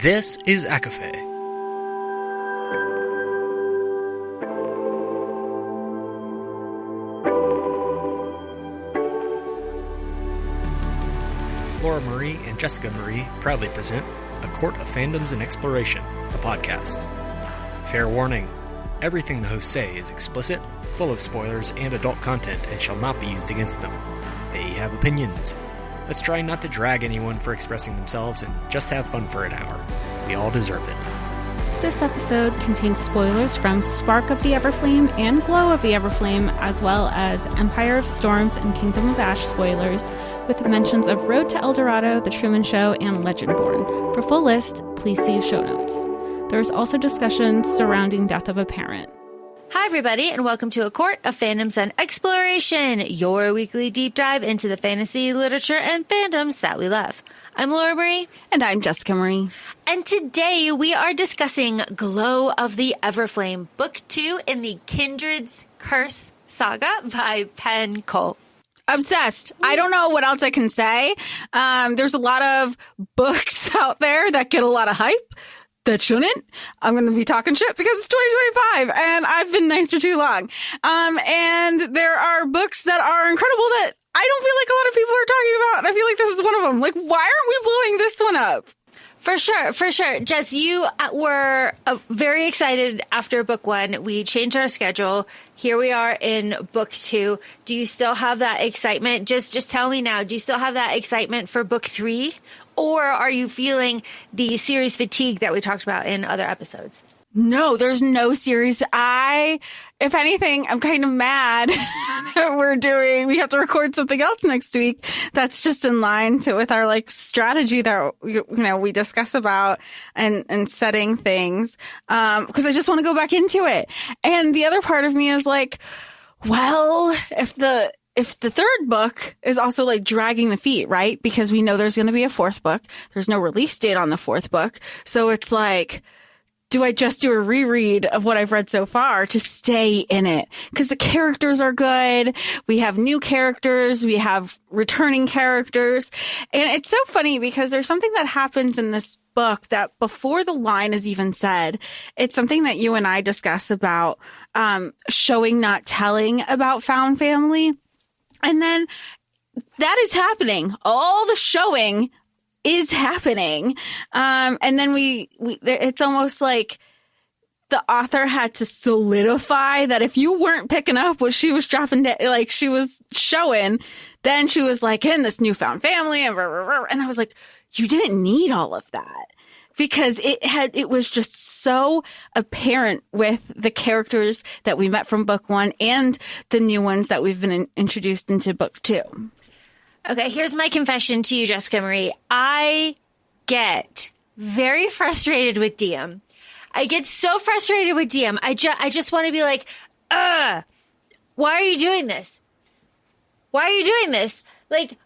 This is ACOFAE. Laura Marie and Jessica Marie proudly present A Court of Fandoms and Exploration, a podcast. Fair warning, everything the hosts say is explicit, full of spoilers and adult content and shall not be used against them. They have opinions. Let's try not to drag anyone for expressing themselves and just have fun for an hour. We all deserve it. This episode contains spoilers from Spark of the Everflame and Glow of the Everflame, as well as Empire of Storms and Kingdom of Ash spoilers, with mentions of Road to El Dorado, The Truman Show, and Legendborn. For full list, please see show notes. There's also discussions surrounding death of a parent. Hi, everybody, and welcome to A Court of Fandoms and Exploration, your weekly deep dive into the fantasy, literature, and fandoms that we love. I'm Laura Marie. And I'm Jessica Marie. And today we are discussing Glow of the Everflame, Book 2 in the Kindred's Curse Saga by Penn. Obsessed. I don't know what else I can say. There's a lot of books out there that get a lot of hype that shouldn't. I'm going to be talking shit because it's 2025 and I've been nice for too long. And there are books that are incredible that I don't feel like a lot of people are talking about. And I feel like this is one of them. Like, why aren't we blowing this one up? For sure. Jess, you were very excited after book 1. We changed our schedule. Here we are in book 2. Do you still have that excitement? Just tell me now. Do you still have that excitement for book 3? Or are you feeling the series fatigue that we talked about in other episodes? No, there's no series. If anything, I'm kind of mad that we have to record something else next week. That's just in line with our strategy that, we discuss about and setting things. Cause I just want to go back into it. And the other part of me is like, well, if the third book is also dragging the feet, right? Because we know there's going to be a fourth book. There's no release date on the fourth book. So it's like, do I just do a reread of what I've read so far to stay in it? Because the characters are good. We have new characters. We have returning characters. And it's so funny because there's something that happens in this book that before the line is even said, it's something that you and I discuss about showing, not telling about found family. And then that is happening. All the showing is happening. And then it's almost like the author had to solidify that if you weren't picking up what she was dropping, she was showing, then she was in this newfound family and I was like, you didn't need all of that. Because it was just so apparent with the characters that we met from book 1 and the new ones that we've been introduced into book 2. Okay, here's my confession to you, Jessica Marie. I get very frustrated with Diem. I get so frustrated with Diem. I just want to be like, why are you doing this? Why are you doing this?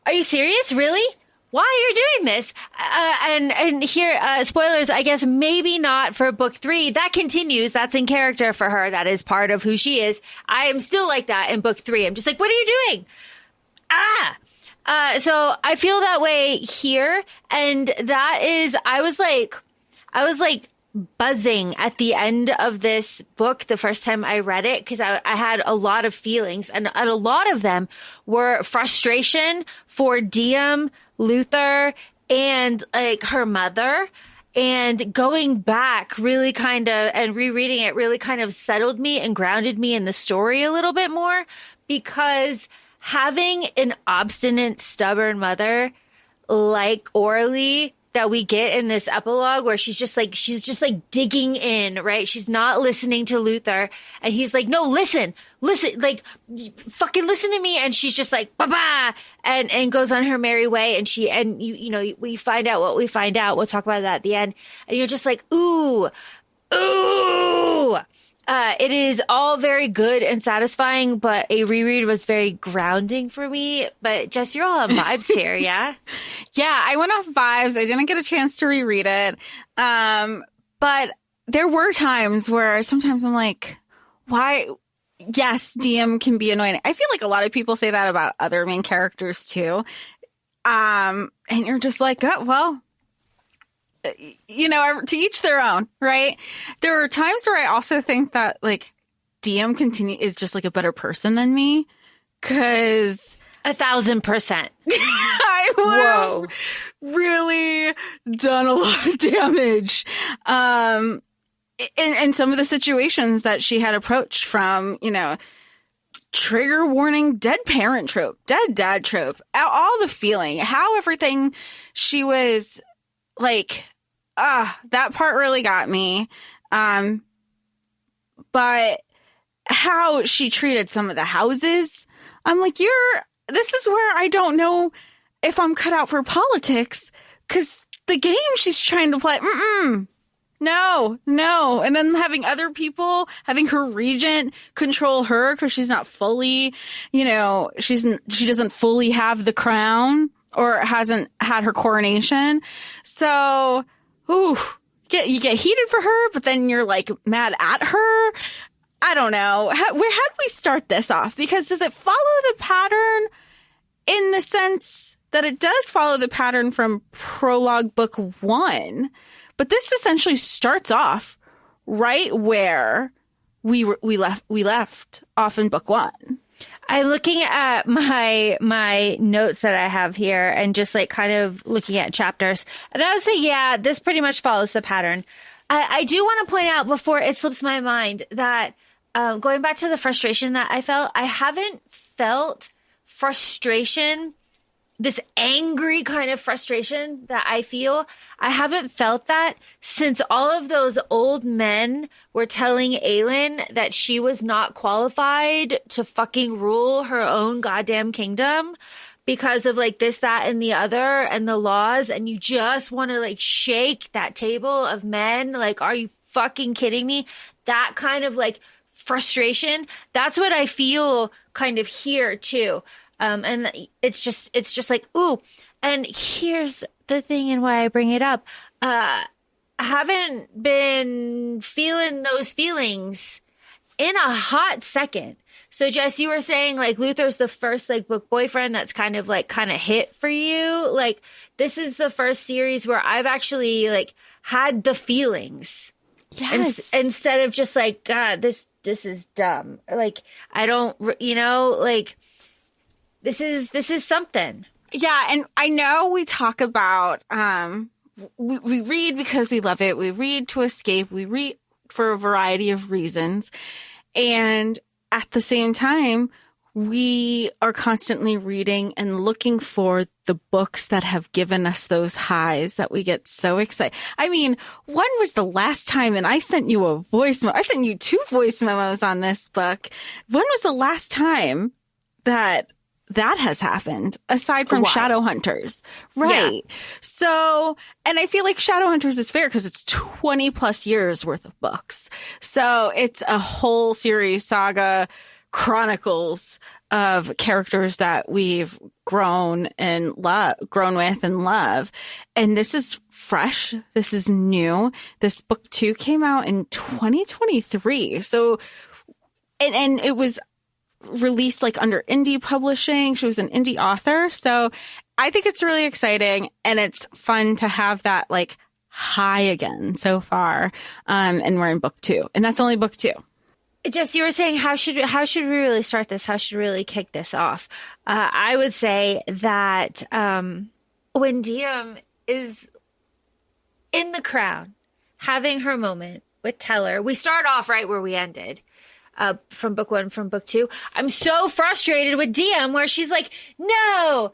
Are you serious? Really? Why are you doing this? And here, spoilers, I guess maybe not for book 3. That continues. That's in character for her. That is part of who she is. I am still like that in book 3. I'm just like, what are you doing? So I feel that way here. And that is, I was like buzzing at the end of this book the first time I read it because I had a lot of feelings and a lot of them were frustration for Diem, Luther, and her mother. And going back really kind of and rereading it really kind of settled me and grounded me in the story a little bit more, because having an obstinate, stubborn mother like Orly that we get in this epilogue where she's just digging in, right? She's not listening to Luther. And he's like, no, listen, fucking listen to me. And she's just like, ba-ba, and goes on her merry way. And we find out what we find out. We'll talk about that at the end. And you're just like, ooh. It is all very good and satisfying, but a reread was very grounding for me. But Jess, you're all on vibes here, yeah? Yeah, I went off vibes. I didn't get a chance to reread it. But there were times where sometimes I'm like, why? Yes, Diem can be annoying. I feel like a lot of people say that about other main characters too. And you're just like, oh, well, to each their own, right? There are times where I also think that like Diem is just like a better person than me, because 1,000%. I would have really done a lot of damage in some of the situations that she had approached, from, trigger warning, dead parent trope, dead dad trope, all the feeling, how everything she was like, that part really got me. But how she treated some of the houses, I'm like, this is where I don't know if I'm cut out for politics, because the game she's trying to play, no. And then having other people, having her regent control her because she's not fully, she doesn't fully have the crown or hasn't had her coronation. So, you get heated for her, but then you're like mad at her. I don't know. How do we start this off? Because does it follow the pattern in the sense that it does follow the pattern from prologue book 1? But this essentially starts off right where we left off in book 1. I'm looking at my notes that I have here and just like kind of looking at chapters. And I would say, yeah, this pretty much follows the pattern. I do want to point out before it slips my mind that going back to the frustration that I felt, I haven't felt frustration, this angry kind of frustration that I feel. I haven't felt that since all of those old men were telling Aelin that she was not qualified to fucking rule her own goddamn kingdom because of like this, that, and the other and the laws. And you just want to like shake that table of men. Like, are you fucking kidding me? That kind of like frustration. That's what I feel kind of here too. And it's just like, ooh. And here's the thing and why I bring it up. I haven't been feeling those feelings in a hot second. So Jess, you were saying like Luther's the first like book boyfriend that's kind of hit for you. Like this is the first series where I've actually like had the feelings. Yes. Instead of just like, God, this is dumb. Like I don't, like this is something. Yeah, and I know we talk about, we read because we love it. We read to escape. We read for a variety of reasons. And at the same time, we are constantly reading and looking for the books that have given us those highs that we get so excited. I mean, when was the last time, and I sent you a voice memo. I sent you 2 voice memos on this book. When was the last time that has happened aside from Shadowhunters? Right. Yeah. So, and I feel like Shadowhunters is fair because it's 20 plus years worth of books. So it's a whole series, Saga, chronicles of characters that we've grown with and love. And this is fresh. This is new. This book 2 came out in 2023. So, and it was released like under indie publishing. She was an indie author. So I think it's really exciting and it's fun to have that like high again so far. And we're in book 2 and that's only book 2. Jess, you were saying how should we really start this? How should we really kick this off? I would say that when Diem is in the crown, having her moment with Teller, we start off right where we ended. From book 1, from book 2. I'm so frustrated with Diem where she's like, no,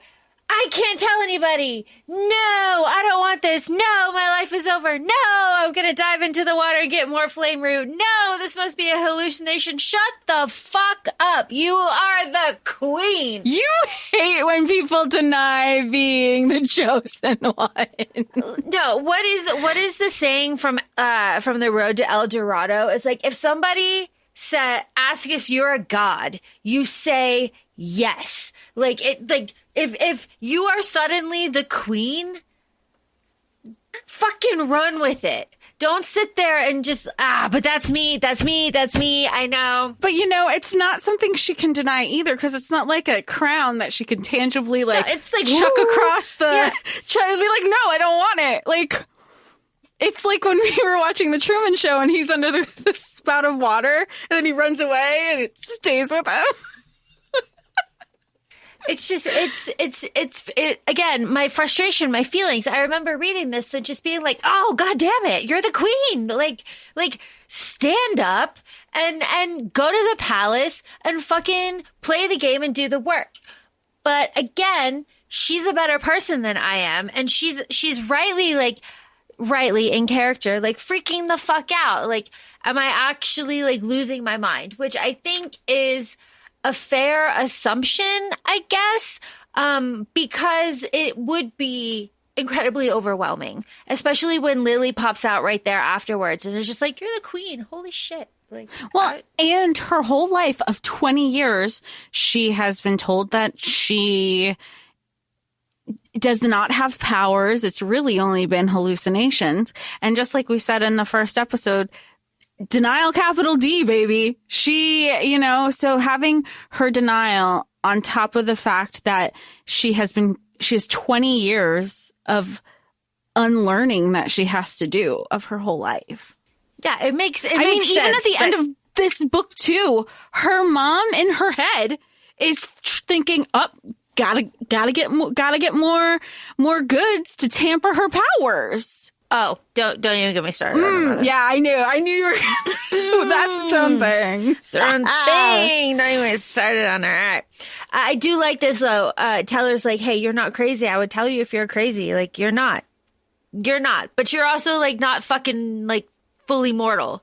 I can't tell anybody. No, I don't want this. No, my life is over. No, I'm going to dive into the water and get more flame root. No, this must be a hallucination. Shut the fuck up. You are the queen. You hate when people deny being the chosen one. No, what is the saying from the Road to El Dorado? It's like if somebody ask if you're a god, you say yes. If you are suddenly the queen, fucking run with it. Don't sit there and just, but that's me, I know. But it's not something she can deny either, because it's not like a crown that she can tangibly chuck across the, be like, no, I don't want it. Like, It's like when we were watching The Truman Show and he's under the spout of water and then he runs away and it stays with him. It's just, again, my frustration, my feelings. I remember reading this and just being like, oh, God damn it. You're the queen. Like stand up and go to the palace and fucking play the game and do the work. But again, she's a better person than I am. And she's rightly in character, like freaking the fuck out. Like, am I actually like losing my mind? Which I think is a fair assumption, I guess, because it would be incredibly overwhelming, especially when Lily pops out right there afterwards and is just like, you're the queen. Holy shit. Like, well, and her whole life of 20 years, she has been told that she does not have powers. It's really only been hallucinations. And just like we said in the first episode, denial, capital D, baby. She, so having her denial on top of the fact that she has 20 years of unlearning that she has to do of her whole life. Yeah, it makes sense. Even at the end of this book too, her mom in her head is thinking, gotta get more goods to tamper her powers. Oh, don't even get me started. Yeah, I knew you were. That's its own thing. It's her own thing. Don't even get started on her. All right. I do like this though. Teller's like, hey, you're not crazy. I would tell you if you're crazy. Like, you're not. But you're also like not fucking like fully mortal.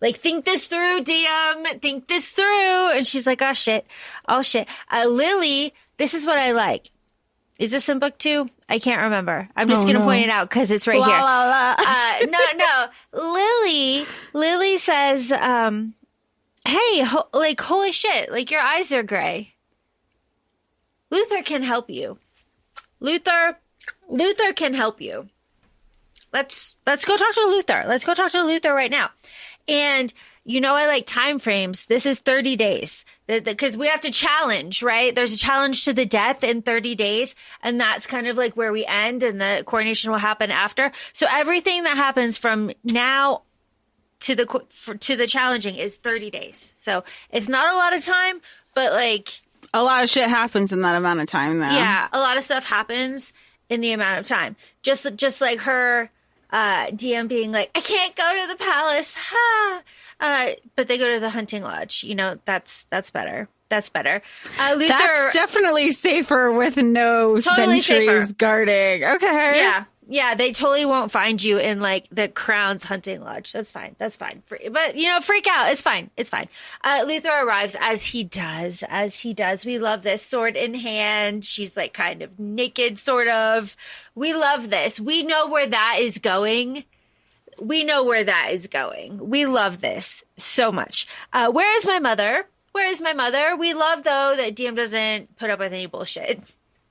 Like, think this through, Diem. Think this through. And she's like, oh shit. Lily, this is what I like. Is this in book 2? I can't remember. I'm just going to point it out because it's right here. No. Lily says, hey, holy shit, like your eyes are gray. Luther can help you. Luther can help you. Let's go talk to Luther. Let's go talk to Luther right now. And I like time frames. This is 30 days because we have to challenge, right? There's a challenge to the death in 30 days. And that's kind of like where we end and the coronation will happen after. So everything that happens from now to the challenging is 30 days. So it's not a lot of time, but like a lot of shit happens in that amount of time though. Yeah. A lot of stuff happens in the amount of time. Just like her, Diem being like, I can't go to the palace. But they go to the hunting lodge. That's better. That's better. Luther, that's definitely safer with no totally sentries safer. guarding. Okay. Yeah. They totally won't find you in like the Crown's hunting lodge. That's fine. But freak out. It's fine. Luther arrives as he does. We love this, sword in hand. She's like kind of naked, sort of. We love this. We know where that is going. We love this so much. Where is my mother? We love, though, that Diem doesn't put up with any bullshit.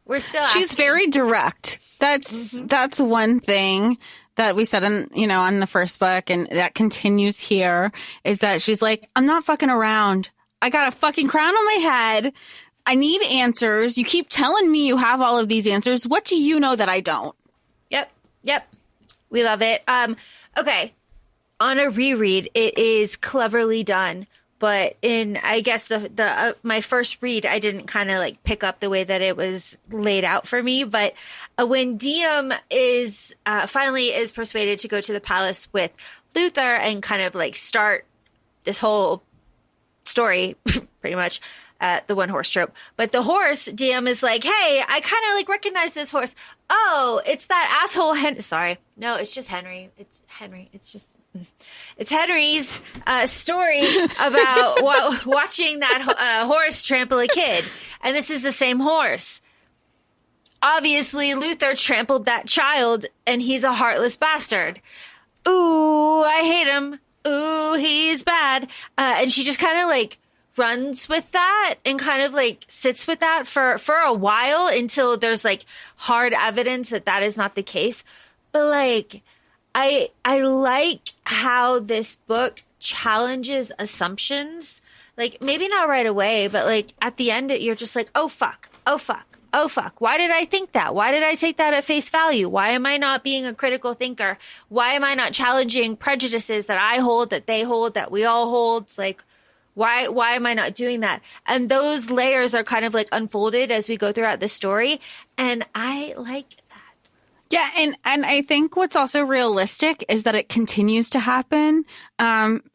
We're still She's asking. very direct. That's one thing that we said on the first book, and that continues here, is that she's like, I'm not fucking around. I got a fucking crown on my head. I need answers. You keep telling me you have all of these answers. What do you know that I don't? Yep. We love it. Okay. On a reread, it is cleverly done. But in, I guess, the my first read, I didn't kind of like pick up the way that it was laid out for me. But when Diem is finally is persuaded to go to the palace with Luther and kind of like start this whole story, pretty much, the one horse trope. But the horse, Diem is like, hey, I kind of like recognize this horse. Oh, it's that asshole Henry. Sorry. No, it's just Henry. It's Henry. It's Henry's story about watching that horse trample a kid. And this is the same horse. Obviously, Luther trampled that child, and he's a heartless bastard. Ooh, I hate him. Ooh, he's bad. And she just kind of like runs with that and kind of like sits with that for a while until there's like hard evidence that is not the case. But like, I like how this book challenges assumptions. Like maybe not right away, but like at the end, you're just like, oh fuck. oh, fuck, why did I think that? Why did I take that at face value? Why am I not being a critical thinker? Why am I not challenging prejudices that I hold, that they hold, that we all hold? Like, why am I not doing that? And those layers are kind of like unfolded as we go throughout the story. And I like that. Yeah, and I think what's also realistic is that it continues to happen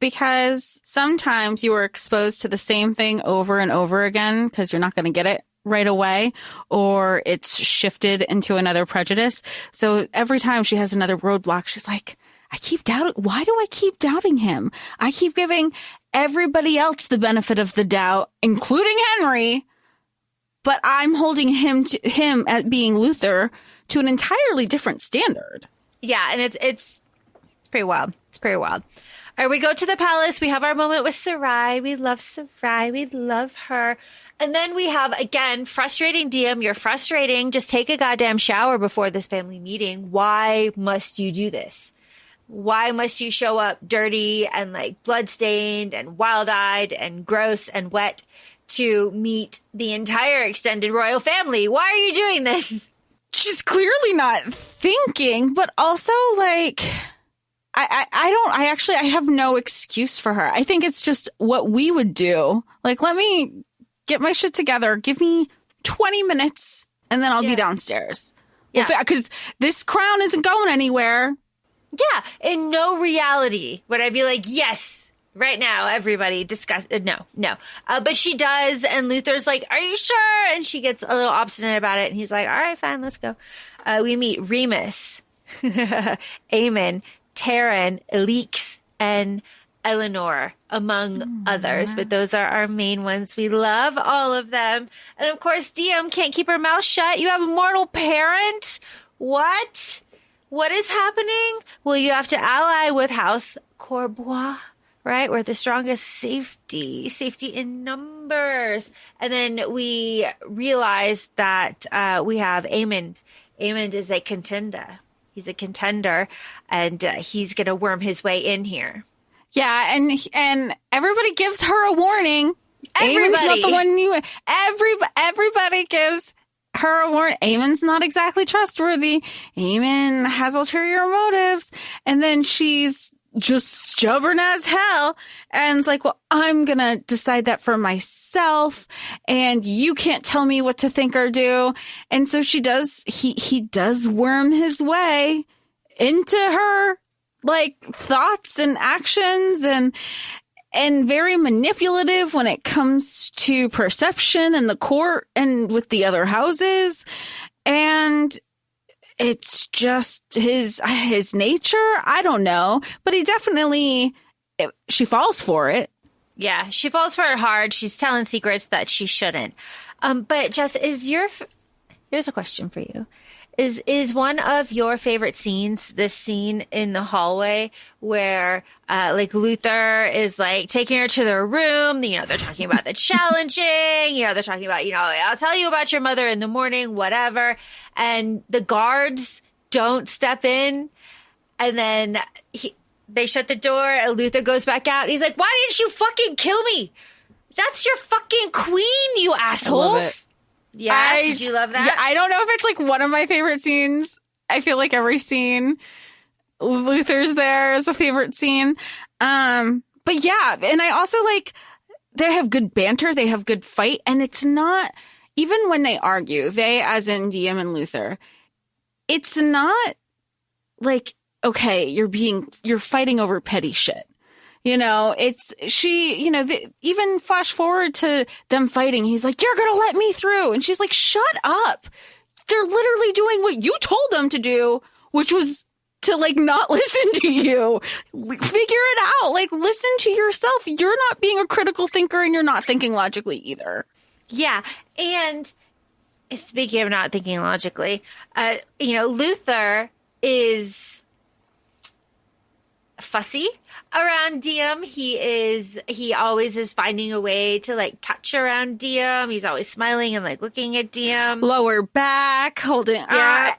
because sometimes you are exposed to the same thing over and over again because you're not going to get it right away, or it's shifted into another prejudice. So every time she has another roadblock, she's like, I keep doubting. Why do I keep doubting him? I keep giving everybody else the benefit of the doubt, including Henry, but I'm holding him at being Luther to an entirely different standard. Yeah, and it's pretty wild. It's pretty wild. All right, we go to the palace. We have our moment with Sarai. We love Sarai. We love her. And then we have, again, frustrating Diem. You're frustrating. Just take a goddamn shower before this family meeting. Why must you do this? Why must you show up dirty and like bloodstained and wild-eyed and gross and wet to meet the entire extended royal family? Why are you doing this? She's clearly not thinking, but also like, I have no excuse for her. I think it's just what we would do. Like, let me get my shit together. Give me 20 minutes and then I'll be downstairs. Yeah. Because this crown isn't going anywhere. Yeah. In no reality would I be like, yes, right now, everybody discuss. No. But she does. And Luther's like, are you sure? And she gets a little obstinate about it. And he's like, all right, fine, let's go. We meet Remus, Aemon, Taryn, Elix, and Eleanor, among others. But those are our main ones. We love all of them. And of course, Diem can't keep her mouth shut. You have a mortal parent? What? What is happening? Well, you have to ally with House Corbois, right? We're the strongest safety in numbers. And then we realize that we have Aemon. Aemon is a contender. He's a contender, and he's going to worm his way in here. Yeah, and everybody gives her a warning. Aemon's not the one you... Everybody gives her a warning. Aemon's not exactly trustworthy. Aemon has ulterior motives. And then she's just stubborn as hell. And it's like, well, I'm going to decide that for myself. And you can't tell me what to think or do. And so she does, he does worm his way into her, like, thoughts and actions, and very manipulative when it comes to perception and the court and with the other houses. And it's just his nature. I don't know, but she falls for it. Yeah, she falls for it hard. She's telling secrets that she shouldn't. But Jess, here's a question for you. Is one of your favorite scenes this scene in the hallway where like Luther is like taking her to their room, you know, they're talking about the challenging, you know, they're talking about, you know, I'll tell you about your mother in the morning, whatever. And the guards don't step in, and then they shut the door and Luther goes back out. He's like, why didn't you fucking kill me? That's your fucking queen, you assholes. Yeah, did you love that? Yeah, I don't know if it's like one of my favorite scenes. I feel like every scene Luther's there is a favorite scene. But yeah, and I also like, they have good banter, they have good fight, and it's not, even when they argue, they as in Diem and Luther, it's not like, okay, you're fighting over petty shit. You know, even flash forward to them fighting. He's like, you're going to let me through. And she's like, shut up. They're literally doing what you told them to do, which was to like not listen to you. Figure it out. Like, listen to yourself. You're not being a critical thinker and you're not thinking logically either. Yeah. And speaking of not thinking logically, Luther is fussy around Diem. He always is finding a way to like touch around Diem. He's always smiling and like looking at Diem. Lower back, holding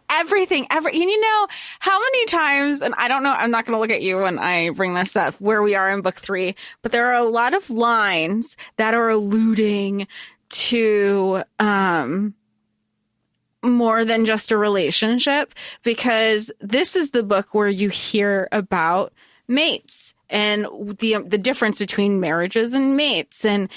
everything. And you know how many times, and I don't know, I'm not going to look at you when I bring this up, where we are in book 3, but there are a lot of lines that are alluding to more than just a relationship, because this is the book where you hear about mates and the difference between marriages and mates, and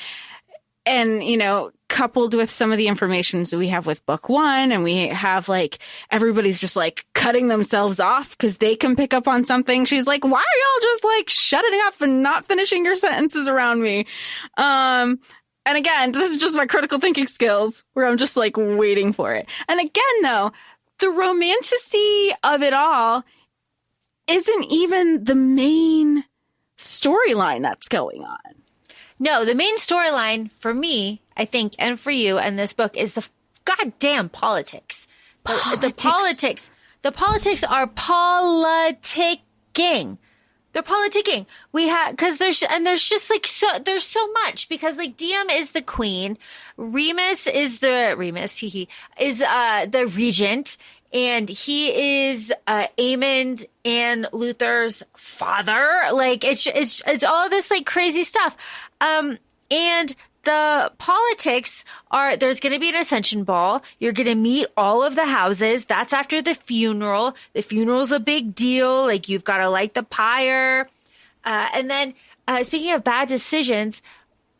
you know, coupled with some of the information that we have with book one, and we have like everybody's just like cutting themselves off because they can pick up on something. She's like, why are y'all just like shutting up and not finishing your sentences around me? And again, this is just my critical thinking skills where I'm just like waiting for it. And again, though, the romanticy of it all isn't even the main storyline that's going on. No, the main storyline for me, I think, and for you and this book is the goddamn politics. The politics are politicking. They're politicking. There's so much, because like Diem is the queen, Remus is the regent, and he is Aemond and Luther's father. Like it's all this like crazy stuff. And the politics are, there's going to be an ascension ball. You're going to meet all of the houses. That's after the funeral. The funeral's a big deal. Like, you've got to light the pyre. And then, speaking of bad decisions,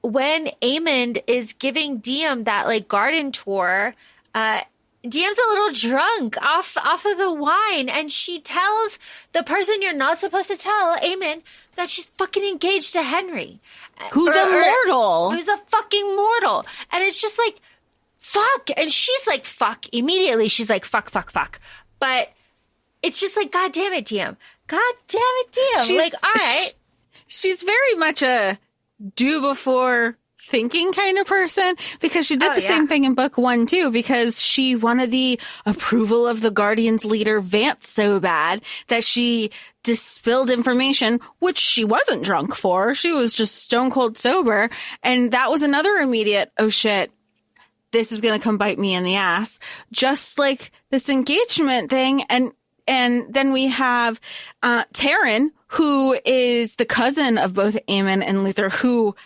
when Aemond is giving Diem that like garden tour, Diem's a little drunk off of the wine, and she tells the person you're not supposed to tell, Aemond, that she's fucking engaged to Henry. Who's a mortal. Who's a fucking mortal. And it's just like, fuck. And she's like, fuck. Immediately, she's like, fuck. But it's just like, God damn it, Diem. God damn it, Diem. She's, like, all right. She's very much a do before thinking kind of person, because she did the same thing in book one too, because she wanted the approval of the Guardians leader Vance so bad that she distilled information, which she wasn't drunk for. She was just stone cold sober. And that was another immediate, oh shit, this is going to come bite me in the ass. Just like this engagement thing. And then we have Taryn, who is the cousin of both Aemon and Luther, who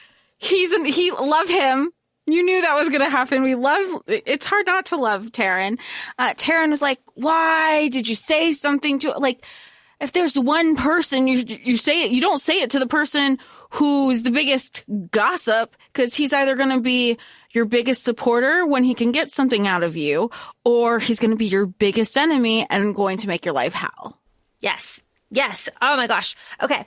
he love him. You knew that was going to happen. It's hard not to love Taryn. Taryn was like, why did you say something to, like, if there's one person you say it, you don't say it to the person who's the biggest gossip, because he's either going to be your biggest supporter when he can get something out of you, or he's going to be your biggest enemy and going to make your life hell. Yes. Oh my gosh. Okay.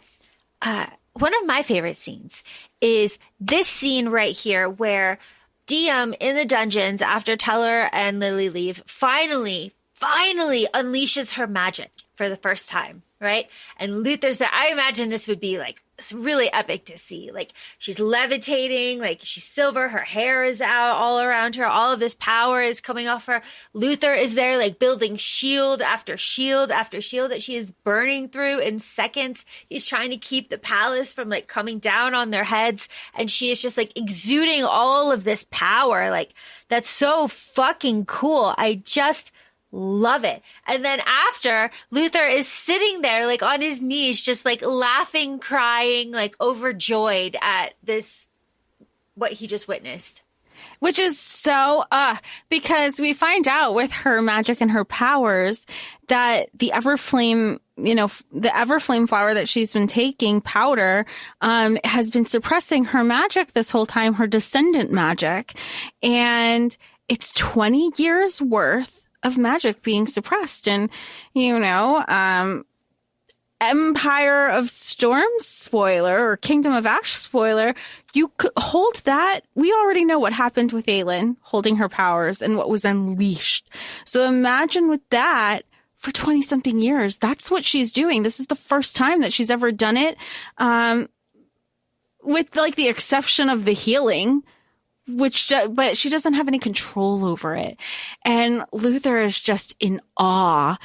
One of my favorite scenes is this scene right here where Diem in the dungeons, after Teller and Lily leave, finally unleashes her magic for the first time, right? And Luther's there. I imagine this would be like really epic to see. Like, she's levitating, like she's silver, her hair is out all around her, all of this power is coming off her. Luther is there like building shield after shield after shield that she is burning through in seconds. He's trying to keep the palace from like coming down on their heads, and she is just like exuding all of this power. Like, that's so fucking cool. I just love it. And then after, Luther is sitting there like on his knees, just like laughing, crying, like overjoyed at this, what he just witnessed. Which is so, because we find out with her magic and her powers that the Everflame, the Everflame flower that she's been taking, powder, has been suppressing her magic this whole time, her descendant magic. And it's 20 years worth of magic being suppressed. And, Empire of Storm spoiler, or Kingdom of Ash spoiler, you could hold that. We already know what happened with Aelin holding her powers and what was unleashed. So imagine with that for 20 something years, that's what she's doing. This is the first time that she's ever done it. With like the exception of the healing, but she doesn't have any control over it. And Luther is just in awe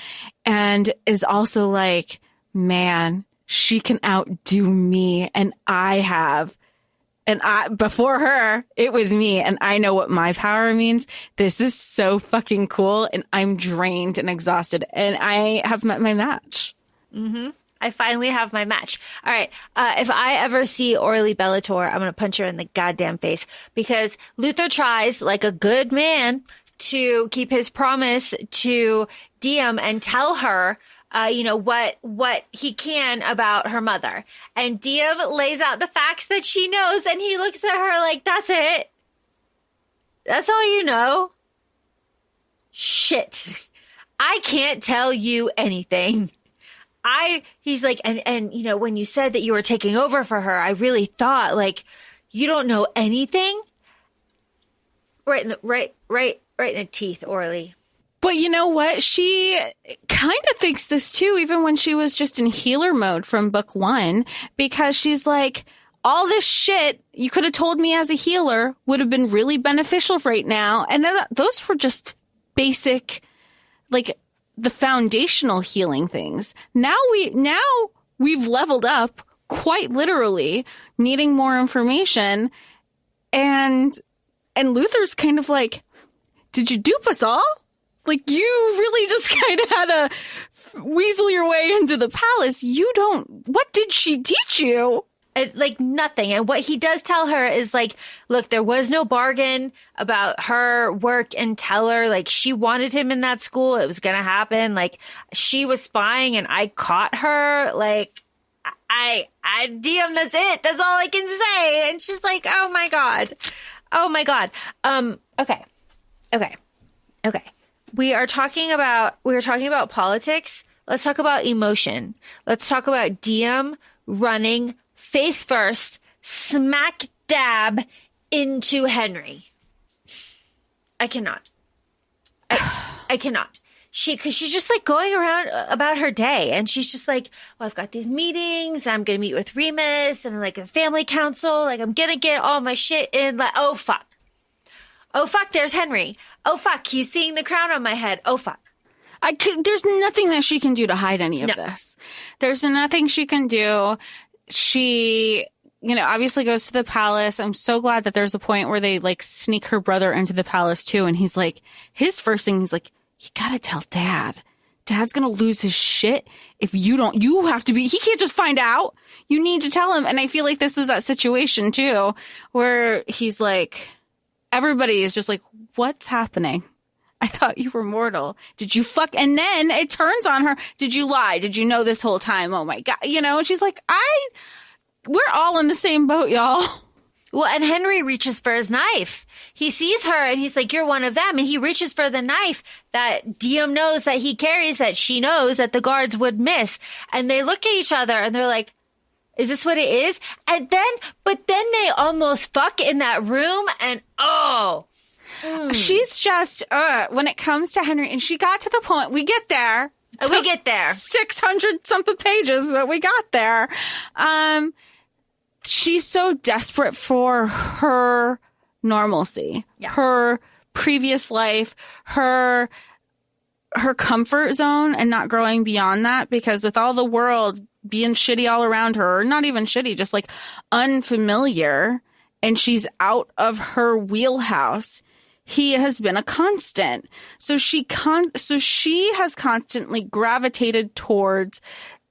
and is also like, man, she can outdo me. And before her, it was me. And I know what my power means. This is so fucking cool. And I'm drained and exhausted. And I have met my match. Mm-hmm. I finally have my match. All right. If I ever see Orly Bellator, I'm going to punch her in the goddamn face, because Luther tries, like a good man, to keep his promise to Diem and tell her, what he can about her mother. And Diem lays out the facts that she knows, and he looks at her like, that's it? That's all you know? Shit. I can't tell you anything. He's like, and when you said that you were taking over for her, I really thought, like, you don't know anything? Right in the teeth, Orly. But you know what? She kind of thinks this too, even when she was just in healer mode from book 1, because she's like, all this shit you could have told me as a healer would have been really beneficial right now. And those were just basic, like, the foundational healing things. Now we've leveled up, quite literally, needing more information. And Luther's kind of like, did you dupe us all? Like, you really just kind of had to weasel your way into the palace. What did she teach you? Like, nothing. And what he does tell her is, like, look, there was no bargain about her work and Teller. Like, she wanted him in that school. It was going to happen. Like, she was spying and I caught her. Like, Diem, that's it. That's all I can say. And she's like, oh my God. Okay. We are talking about politics. Let's talk about emotion. Let's talk about Diem running face first, smack dab into Henry. I cannot. I cannot. Because she's just like going around about her day, and she's just like, well, I've got these meetings, I'm going to meet with Remus and like a family council. Like, I'm going to get all my shit in. Like, oh, fuck. There's Henry. Oh, fuck. He's seeing the crown on my head. Oh, fuck. There's nothing that she can do to hide any of this. There's nothing she can do. She, obviously goes to the palace. I'm so glad that there's a point where they like sneak her brother into the palace too. And he's like, his first thing, he's like, you gotta tell Dad. Dad's gonna lose his shit if you don't. You have to be. He can't just find out. You need to tell him. And I feel like this is that situation too, where he's like, everybody is just like, what's happening? I thought you were mortal. Did you fuck? And then it turns on her. Did you lie? Did you know this whole time? Oh my God. And she's like, we're all in the same boat, y'all. Well, and Henry reaches for his knife. He sees her and he's like, you're one of them. And he reaches for the knife that Diem knows that he carries, that she knows that the guards would miss. And they look at each other and they're like, is this what it is? But then they almost fuck in that room, and she's just, when it comes to Henry, and she got to the point, we get there. 600 something pages, but we got there. She's so desperate for her normalcy, her previous life, her comfort zone, and not growing beyond that, because with all the world being shitty all around her, or not even shitty, just like unfamiliar, and she's out of her wheelhouse, he has been a constant. So she has constantly gravitated towards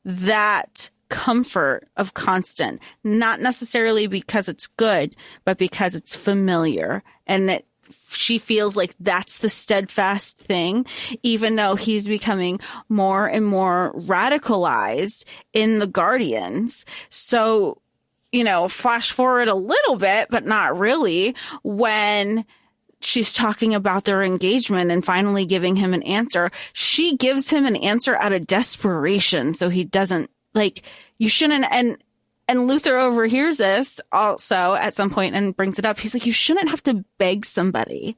that comfort of constant, not necessarily because it's good, but because it's familiar. And she feels like that's the steadfast thing, even though he's becoming more and more radicalized in the Guardians. So, flash forward a little bit, but not really, when she's talking about their engagement and finally giving him an answer. She gives him an answer out of desperation. So he doesn't, like, you shouldn't. And Luther overhears this also at some point and brings it up. He's like, you shouldn't have to beg somebody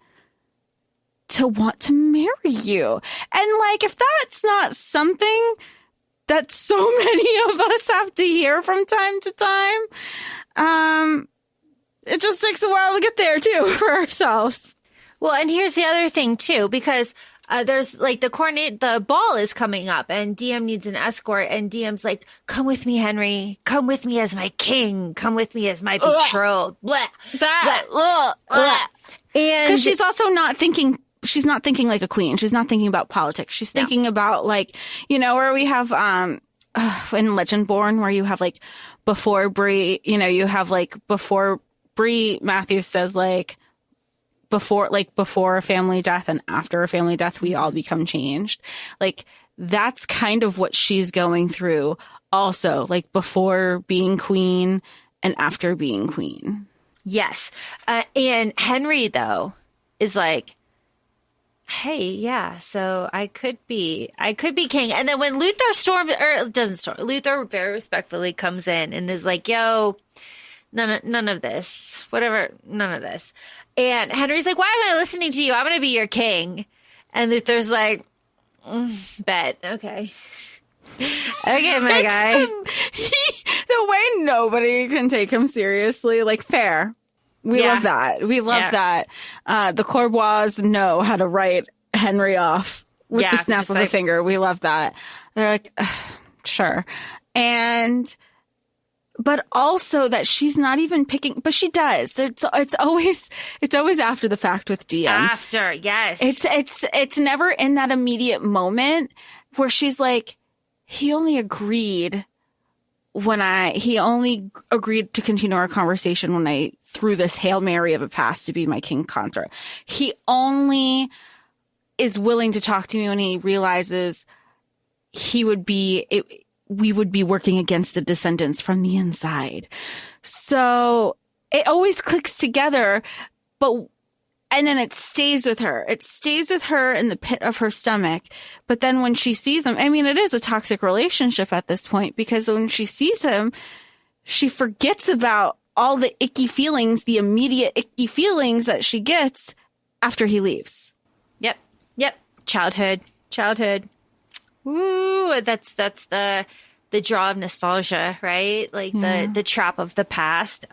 to want to marry you. And like, if that's not something that so many of us have to hear from time to time, it just takes a while to get there too for ourselves. Well, and here's the other thing too, because there's like the ball is coming up and Diem needs an escort, and Diem's like, come with me, Henry. Come with me as my king. Come with me as my betrothed. Blah, blah, blah. And because she's also not thinking, she's not thinking like a queen. She's not thinking about politics. She's thinking about like, where we have, in Legendborn, where you have like before Bree, you have like before Bree, Matthews says like, before a family death and after a family death, we all become changed. Like, that's kind of what she's going through also, like before being queen and after being queen. Yes. And Henry, though, is like, hey, yeah, so I could be king. And then when Luther very respectfully comes in and is like, yo, none of this, whatever, none of this. And Henry's like, why am I listening to you? I'm going to be your king. And Luther's like, bet. Okay. Okay, my guy. The way nobody can take him seriously, like, fair. We love that. We love that. The Corbois know how to write Henry off with the snap of a finger. We love that. They're like, sure. But also that she's not even picking, but she does. It's always after the fact with Diem. After, yes. It's never in that immediate moment where she's like, he only agreed to continue our conversation when I threw this Hail Mary of a pass to be my king consort. He only is willing to talk to me when he realizes we would be working against the descendants from the inside. So it always clicks together, and then it stays with her. It stays with her in the pit of her stomach. But then when she sees him, I mean, it is a toxic relationship at this point, because when she sees him, she forgets about all the icky feelings, the immediate icky feelings that she gets after he leaves. Yep. Childhood. Ooh, that's the draw of nostalgia, right? Like the trap of the past.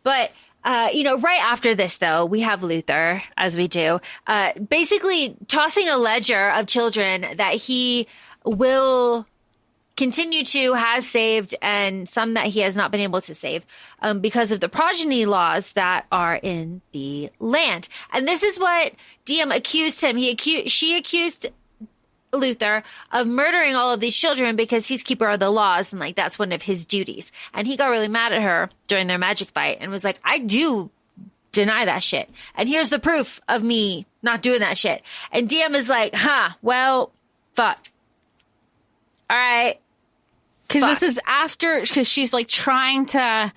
But right after this, though, we have Luther, as we do, basically tossing a ledger of children that he will continue to has saved and some that he has not been able to save because of the progeny laws that are in the land. And this is what Diem accused him. She accused Luther of murdering all of these children because he's keeper of the laws and like that's one of his duties. And he got really mad at her during their magic fight and was like, I do deny that shit. And here's the proof of me not doing that shit. And Diem is like, well, fuck. All right. Because this is after, because she's like trying to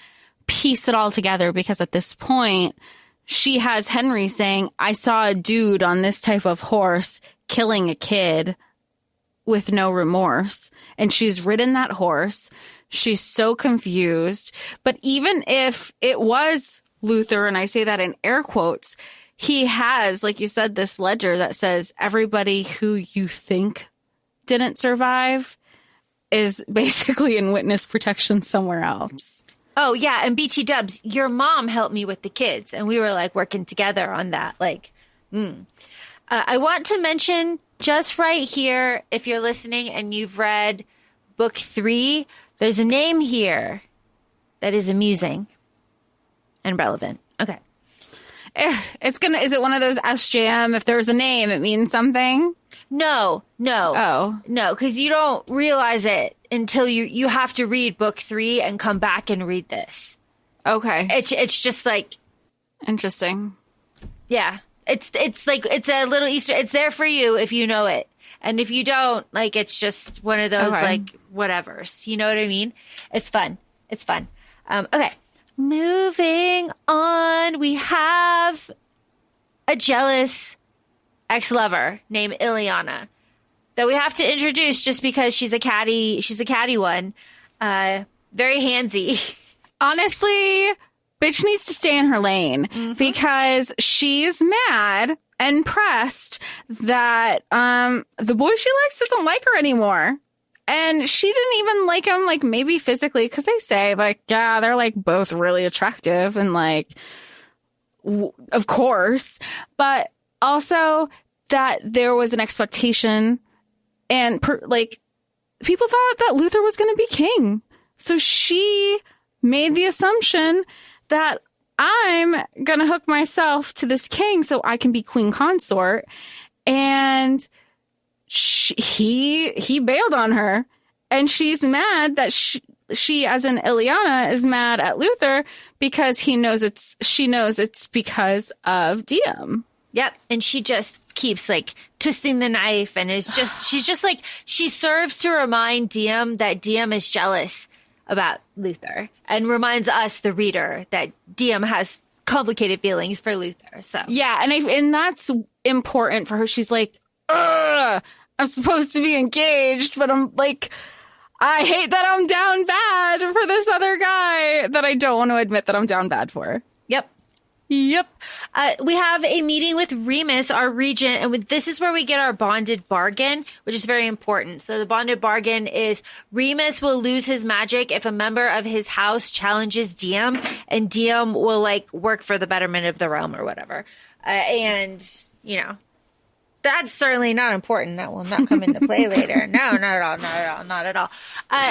piece it all together, because at this point she has Henry saying, I saw a dude on this type of horse killing a kid with no remorse. And she's ridden that horse. She's so confused. But even if it was Luther, and I say that in air quotes, he has, like you said, this ledger that says everybody who you think didn't survive is basically in witness protection somewhere else. Oh, yeah. And BT Dubs, your mom helped me with the kids. And we were like working together on that. Like, I want to mention just right here, if you're listening and you've read book 3, there's a name here that is amusing and relevant. Okay. Is it one of those SJM? If there's a name, it means something? No. Oh. No, because you don't realize it until you have to read book 3 and come back and read this. Okay. It's just like. Interesting. Yeah. It's like, it's a little Easter. It's there for you if you know it. And if you don't, like, it's just one of those, like, whatevers. You know what I mean? It's fun. Okay. Moving on. We have a jealous ex-lover named Ileana that we have to introduce just because she's a catty one. Very handsy. Honestly, bitch needs to stay in her lane because she's mad and pressed that the boy she likes doesn't like her anymore. And she didn't even like him, like, maybe physically, because they say, like, yeah, they're, like, both really attractive and, like, of course. But also that there was an expectation and, people thought that Luther was going to be king. So she made the assumption that I'm going to hook myself to this king so I can be queen consort. And he bailed on her, and she's mad that she, as in Ileana, is mad at Luther because she knows it's because of Diem. Yep. And she just keeps like twisting the knife and she's just like, she serves to remind Diem that Diem is jealous about Luther and reminds us, the reader, that Diem has complicated feelings for Luther. So yeah. And that's important for her. She's like, ugh, I'm supposed to be engaged, but I'm like, I hate that I'm down bad for this other guy that I don't want to admit that I'm down bad for. Yep. We have a meeting with Remus, our regent, and this is where we get our bonded bargain, which is very important. So the bonded bargain is Remus will lose his magic if a member of his house challenges Diem, and Diem will like work for the betterment of the realm or whatever. And, you know, that's certainly not important. That will not come into play later. No, not at all.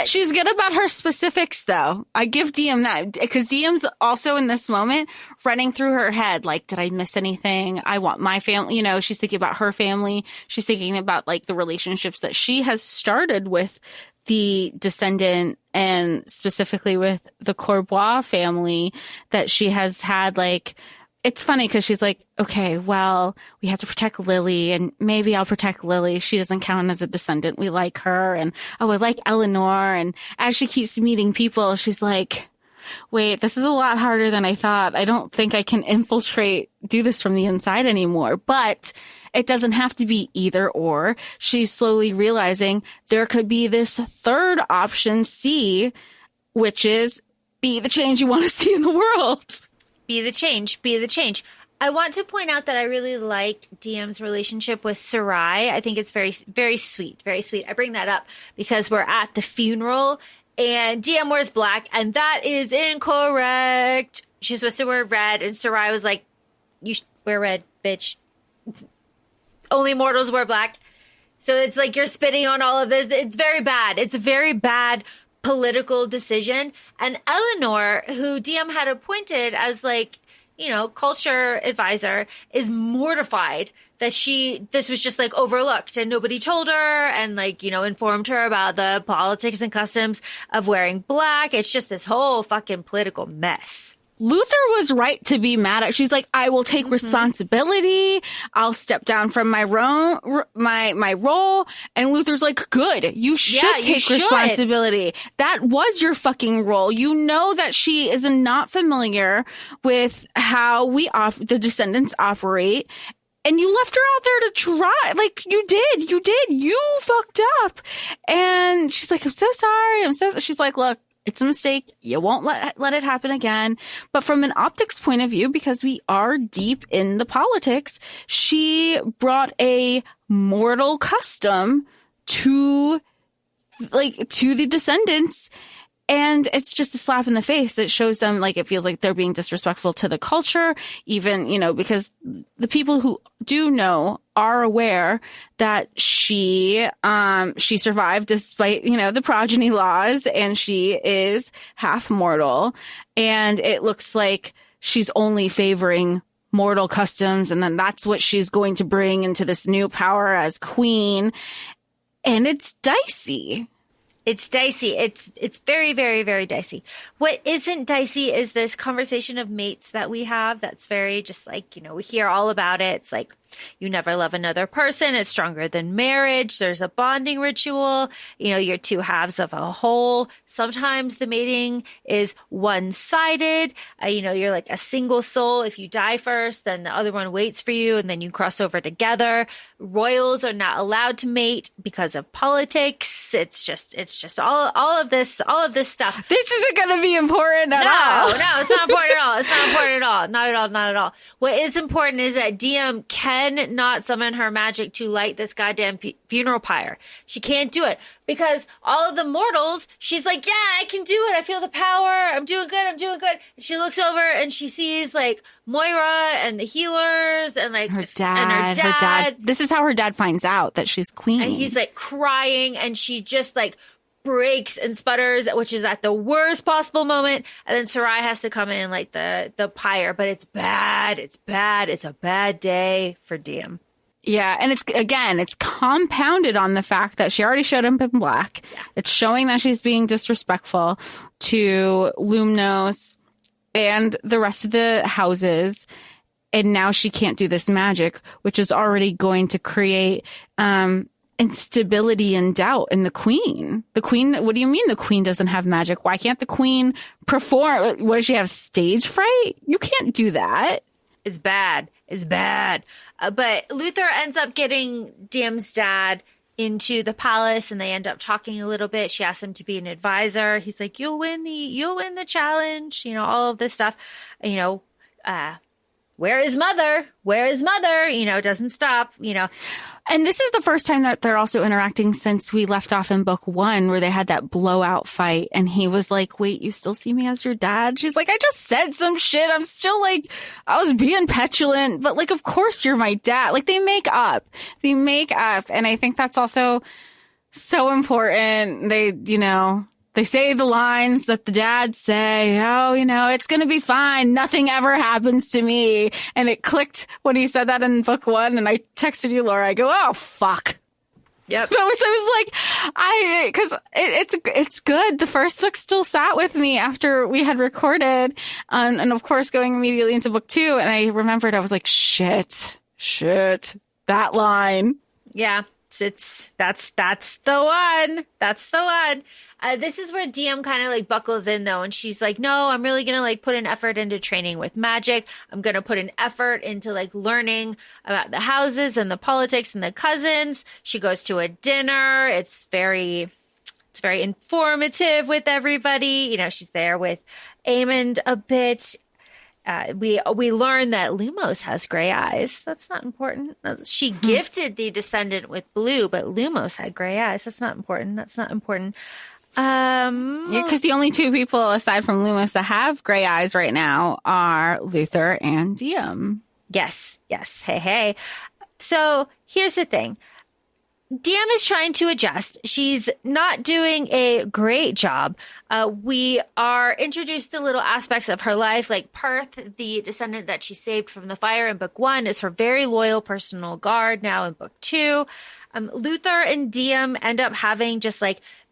She's good about her specifics, though. I give Diem that, because Diem's also in this moment running through her head, like, did I miss anything? I want my family. You know, she's thinking about her family. She's thinking about, like, the relationships that she has started with the descendant and specifically with the Courbois family that she has had, like, it's funny because she's like, okay, well, we have to protect Lily, and maybe I'll protect Lily. She doesn't count as a descendant. We like her. And, oh, I like Eleanor. And as she keeps meeting people, she's like, wait, this is a lot harder than I thought. I don't think I can do this from the inside anymore. But it doesn't have to be either or. She's slowly realizing there could be this third option, C, which is be the change you want to see in the world. Be the change. I want to point out that I really like Diem's relationship with Sarai. I think it's very, very sweet. Very sweet. I bring that up because we're at the funeral and Diem wears black, and that is incorrect. She's supposed to wear red, and Sarai was like, you wear red, bitch. Only mortals wear black. So it's like you're spitting on all of this. It's very bad. It's a very bad political decision. And Eleanor, who Diem had appointed as like, you know, culture advisor, is mortified that this was just like overlooked and nobody told her and like, you know, informed her about the politics and customs of wearing black. It's just this whole fucking political mess. Luther was right to be mad at. She's like, I will take responsibility. I'll step down from my role. And Luther's like, good. You should take responsibility. That was your fucking role. You know that she is not familiar with how the descendants operate. And you left her out there to try. Like, you did. You fucked up. And she's like, I'm so sorry. She's like, look, it's a mistake. You won't let it happen again. But from an optics point of view, because we are deep in the politics, she brought a mortal custom to the descendants. And it's just a slap in the face. It shows them, like, it feels like they're being disrespectful to the culture, even, you know, because the people who do know are aware that she survived despite, you know, the progeny laws, and she is half mortal. And it looks like she's only favoring mortal customs. And then that's what she's going to bring into this new power as queen. And it's dicey. It's dicey. It's very, very, very dicey. What isn't dicey is this conversation of mates that we have. That's very just like, you know, we hear all about it. It's like, you never love another person. It's stronger than marriage. There's a bonding ritual. You know, you're two halves of a whole. Sometimes the mating is one-sided. You know, you're like a single soul. If you die first, then the other one waits for you, and then you cross over together. Royals are not allowed to mate because of politics. It's just all of this stuff. This isn't going to be important at all. No, it's not important at all. It's not important at all. Not at all. What is important is that Diem can not summon her magic to light this goddamn funeral pyre. She can't do it because all of the mortals, she's like, yeah, I can do it. I feel the power. I'm doing good. And she looks over and she sees like Moira and the healers and like her dad. This is how her dad finds out that she's queen. And he's like crying, and she just like breaks and sputters, which is at the worst possible moment. And then Sarai has to come in and light the pyre, but it's bad. It's a bad day for Diem. Yeah, and it's compounded on the fact that she already showed up in black. Yeah. It's showing that she's being disrespectful to Lumnos and the rest of the houses. And now she can't do this magic, which is already going to create instability and doubt in the queen. The queen, what do you mean the queen doesn't have magic? Why can't the queen perform? What, does she have stage fright? You can't do that. It's bad. It's bad. But Luther ends up getting Diem's dad into the palace, and they end up talking a little bit. She asks him to be an advisor. He's like, you'll win the challenge, all of this stuff, where is mother? Where is mother? Doesn't stop, And this is the first time that they're also interacting since we left off in book 1, where they had that blowout fight. And he was like, wait, you still see me as your dad? She's like, I just said some shit. I'm still I was being petulant, but of course you're my dad. They make up. And I think that's also so important. They say the lines that the dads say, it's going to be fine. Nothing ever happens to me. And it clicked when he said that in book 1. And I texted you, Laura. I go, oh, fuck. Yep. Because it's good. The first book still sat with me after we had recorded. And of course, going immediately into book 2. And I remembered, I was like, shit, that line. Yeah. That's the one. That's the one. This is where Diem kind of buckles in though. And she's like, no, I'm really going to put an effort into training with magic. I'm going to put an effort into learning about the houses and the politics and the cousins. She goes to a dinner. It's very informative with everybody. She's there with Aemond a bit. We learn that Lumos has gray eyes. That's not important. She gifted the descendant with blue, but Lumos had gray eyes. That's not important. Because the only 2 people aside from Lumos that have gray eyes right now are Luther and Diem. Yes. Hey. So here's the thing. Diem is trying to adjust. She's not doing a great job. We are introduced to little aspects of her life, like Perth, the descendant that she saved from the fire in book 1, is her very loyal personal guard now in book 2. Luther and Diem end up having just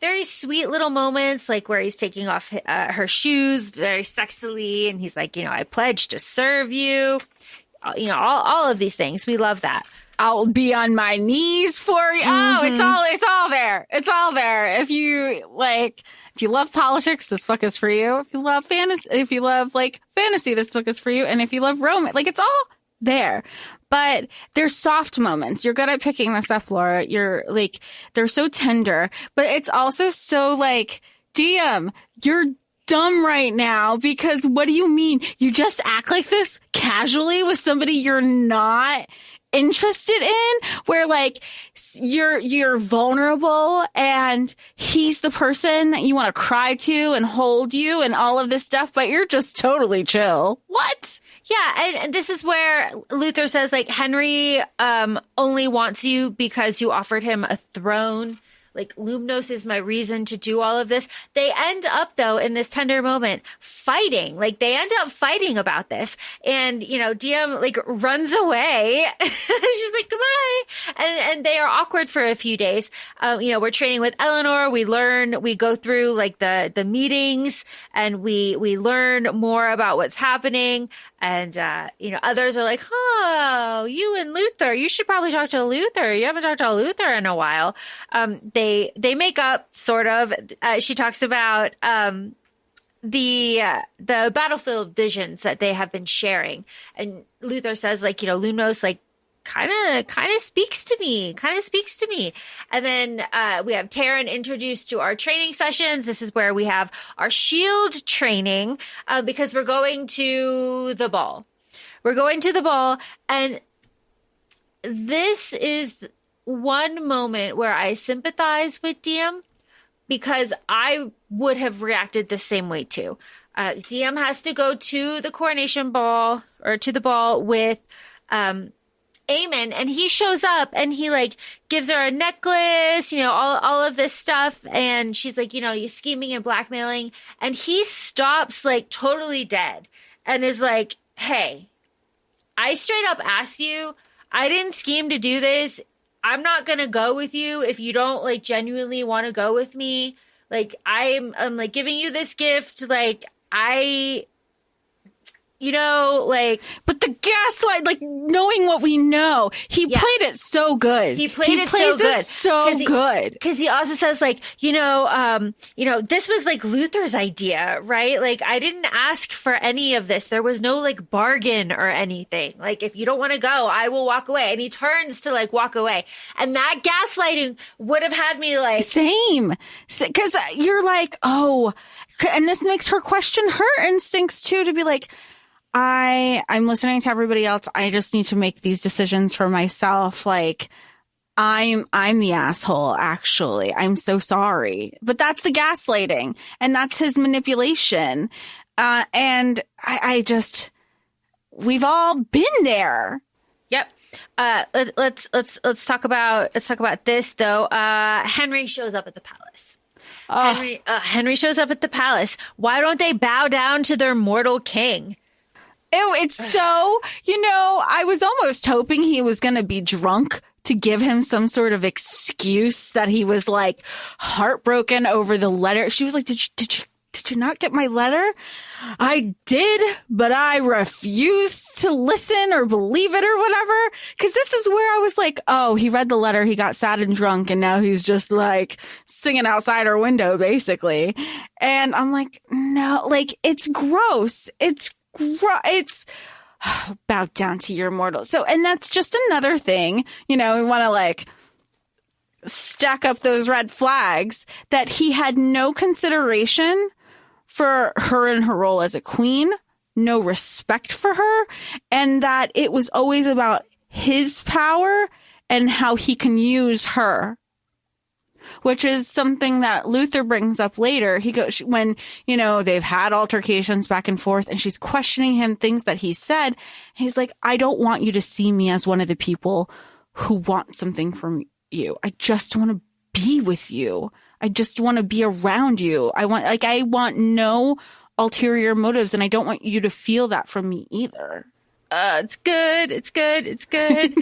very sweet little moments, where he's taking off her shoes very sexily. And he's like, I pledge to serve you, all of these things. We love that. I'll be on my knees for you. Oh, it's all there. It's all there. If you love politics, this book is for you. If you love fantasy, this book is for you. And if you love romance, it's all there. But there's soft moments. You're good at picking this up, Laura. They're so tender, but it's also so Diem, you're dumb right now, because what do you mean? You just act like this casually with somebody you're not interested in, where you're vulnerable and he's the person that you want to cry to and hold you and all of this stuff, but you're just totally chill. What? Yeah, and this is where Luther says Henry only wants you because you offered him a throne. Lumnos is my reason to do all of this. They end up, though, in this tender moment, fighting. They end up fighting about this. And, Diem, runs away. She's like, goodbye. And they are awkward for a few days. We're training with Eleanor. We go through, the meetings, and we learn more about what's happening. And, others are like, oh, you and Luther, you should probably talk to Luther. You haven't talked to Luther in a while. They make up, sort of. She talks about the battlefield visions that they have been sharing. And Luther says, Lumos, kind of speaks to me. And then we have Taryn introduced to our training sessions. This is where we have our shield training because we're going to the ball. And this is one moment where I sympathize with Diem, because I would have reacted the same way too. Diem has to go to the coronation ball, or to the ball, with Aemond, and he shows up and he gives her a necklace, all of this stuff. And she's like, you're scheming and blackmailing. And he stops totally dead and is like, hey, I straight up asked you, I didn't scheme to do this. I'm not going to go with you if you don't like genuinely want to go with me. Like I'm like giving you this gift. Like but the gaslight, like knowing what we know, he played it so good. He plays it so good. Because he also says like, this was like Luther's idea, right? Like I didn't ask for any of this. There was no like bargain or anything. Like if you don't want to go, I will walk away. And he turns to like walk away. And that gaslighting would have had me like. Same. Because you're like, oh, and this makes her question her instincts too, to be like, I'm listening to everybody else. I just need to make these decisions for myself. Like I'm the asshole, actually. I'm so sorry. But that's the gaslighting and that's his manipulation. And I just, we've all been there. Yep. Let's talk about this though. Henry shows up at the palace. Henry shows up at the palace. Why don't they bow down to their mortal king? Ew, it's so, I was almost hoping he was going to be drunk to give him some sort of excuse that he was like heartbroken over the letter. She was like, did you not get my letter? I did, but I refused to listen or believe it or whatever. Cause this is where I was like, oh, he read the letter. He got sad and drunk. And now he's just like singing outside our window, basically. And I'm like, no, like it's gross. It's bow down to your mortal. So, and that's just another thing, we want to like stack up those red flags that he had no consideration for her and her role as a queen, no respect for her, and that it was always about his power and how he can use her. Which is something that Luther brings up later. He goes, when, they've had altercations back and forth and she's questioning him, things that he said. He's like, I don't want you to see me as one of the people who want something from you. I just want to be with you. I just want to be around you. I want no ulterior motives, and I don't want you to feel that from me either. It's good. It's good. It's good.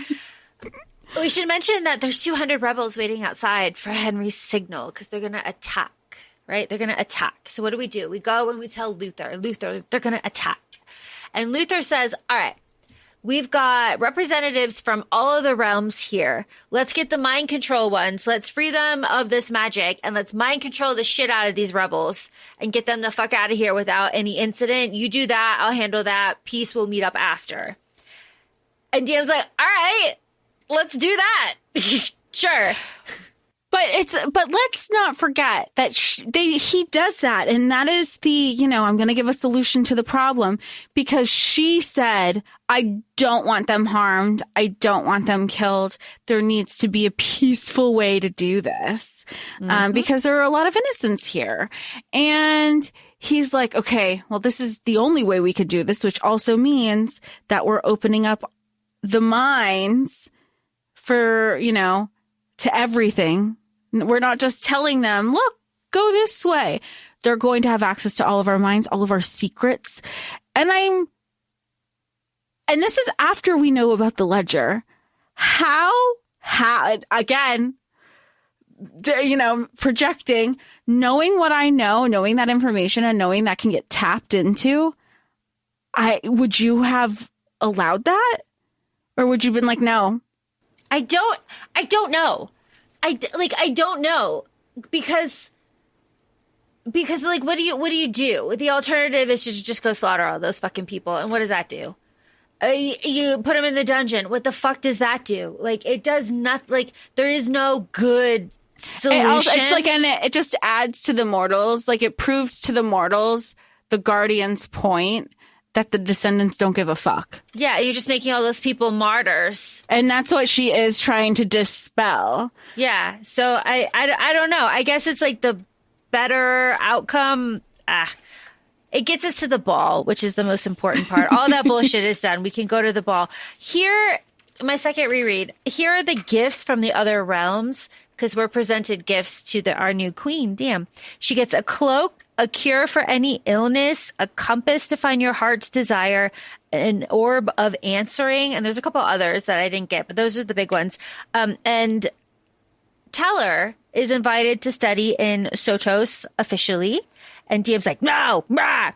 We should mention that there's 200 rebels waiting outside for Henry's signal because they're going to attack, right? They're going to attack. So what do? We go and we tell Luther, they're going to attack. And Luther says, all right, we've got representatives from all of the realms here. Let's get the mind control ones. Let's free them of this magic and let's mind control the shit out of these rebels and get them the fuck out of here without any incident. You do that. I'll handle that. Peace. We'll meet up after. And Diem's like, all right. Let's do that. Sure. But let's not forget that he does that. And that is the, I'm going to give a solution to the problem because she said, I don't want them harmed. I don't want them killed. There needs to be a peaceful way to do this because there are a lot of innocents here. And he's like, okay, well, this is the only way we could do this, which also means that we're opening up the minds for, to everything. We're not just telling them, look, go this way. They're going to have access to all of our minds, all of our secrets. And this is after we know about the ledger. How, again, projecting, knowing what I know, knowing that information and knowing that can get tapped into, would you have allowed that? Or would you have been like, no? I don't know. I don't know because like, what do you do? The alternative is to just go slaughter all those fucking people. And what does that do? You put them in the dungeon. What the fuck does that do? Like, it does nothing. Like, there is no good solution. It's like, and it just adds to the mortals. Like, it proves to the mortals, the Guardian's point, that the descendants don't give a fuck. Yeah, you're just making all those people martyrs. And that's what she is trying to dispel. Yeah, so I don't know. I guess it's like the better outcome. It gets us to the ball, which is the most important part. All that bullshit is done. We can go to the ball. Here, my second reread, here are the gifts from the other realms because we're presented gifts to our new queen, Diem. She gets a cloak, a cure for any illness, a compass to find your heart's desire, an orb of answering, and there's a couple others that I didn't get, but those are the big ones. And Teller is invited to study in Sotos officially, and Diem's like, no, rah!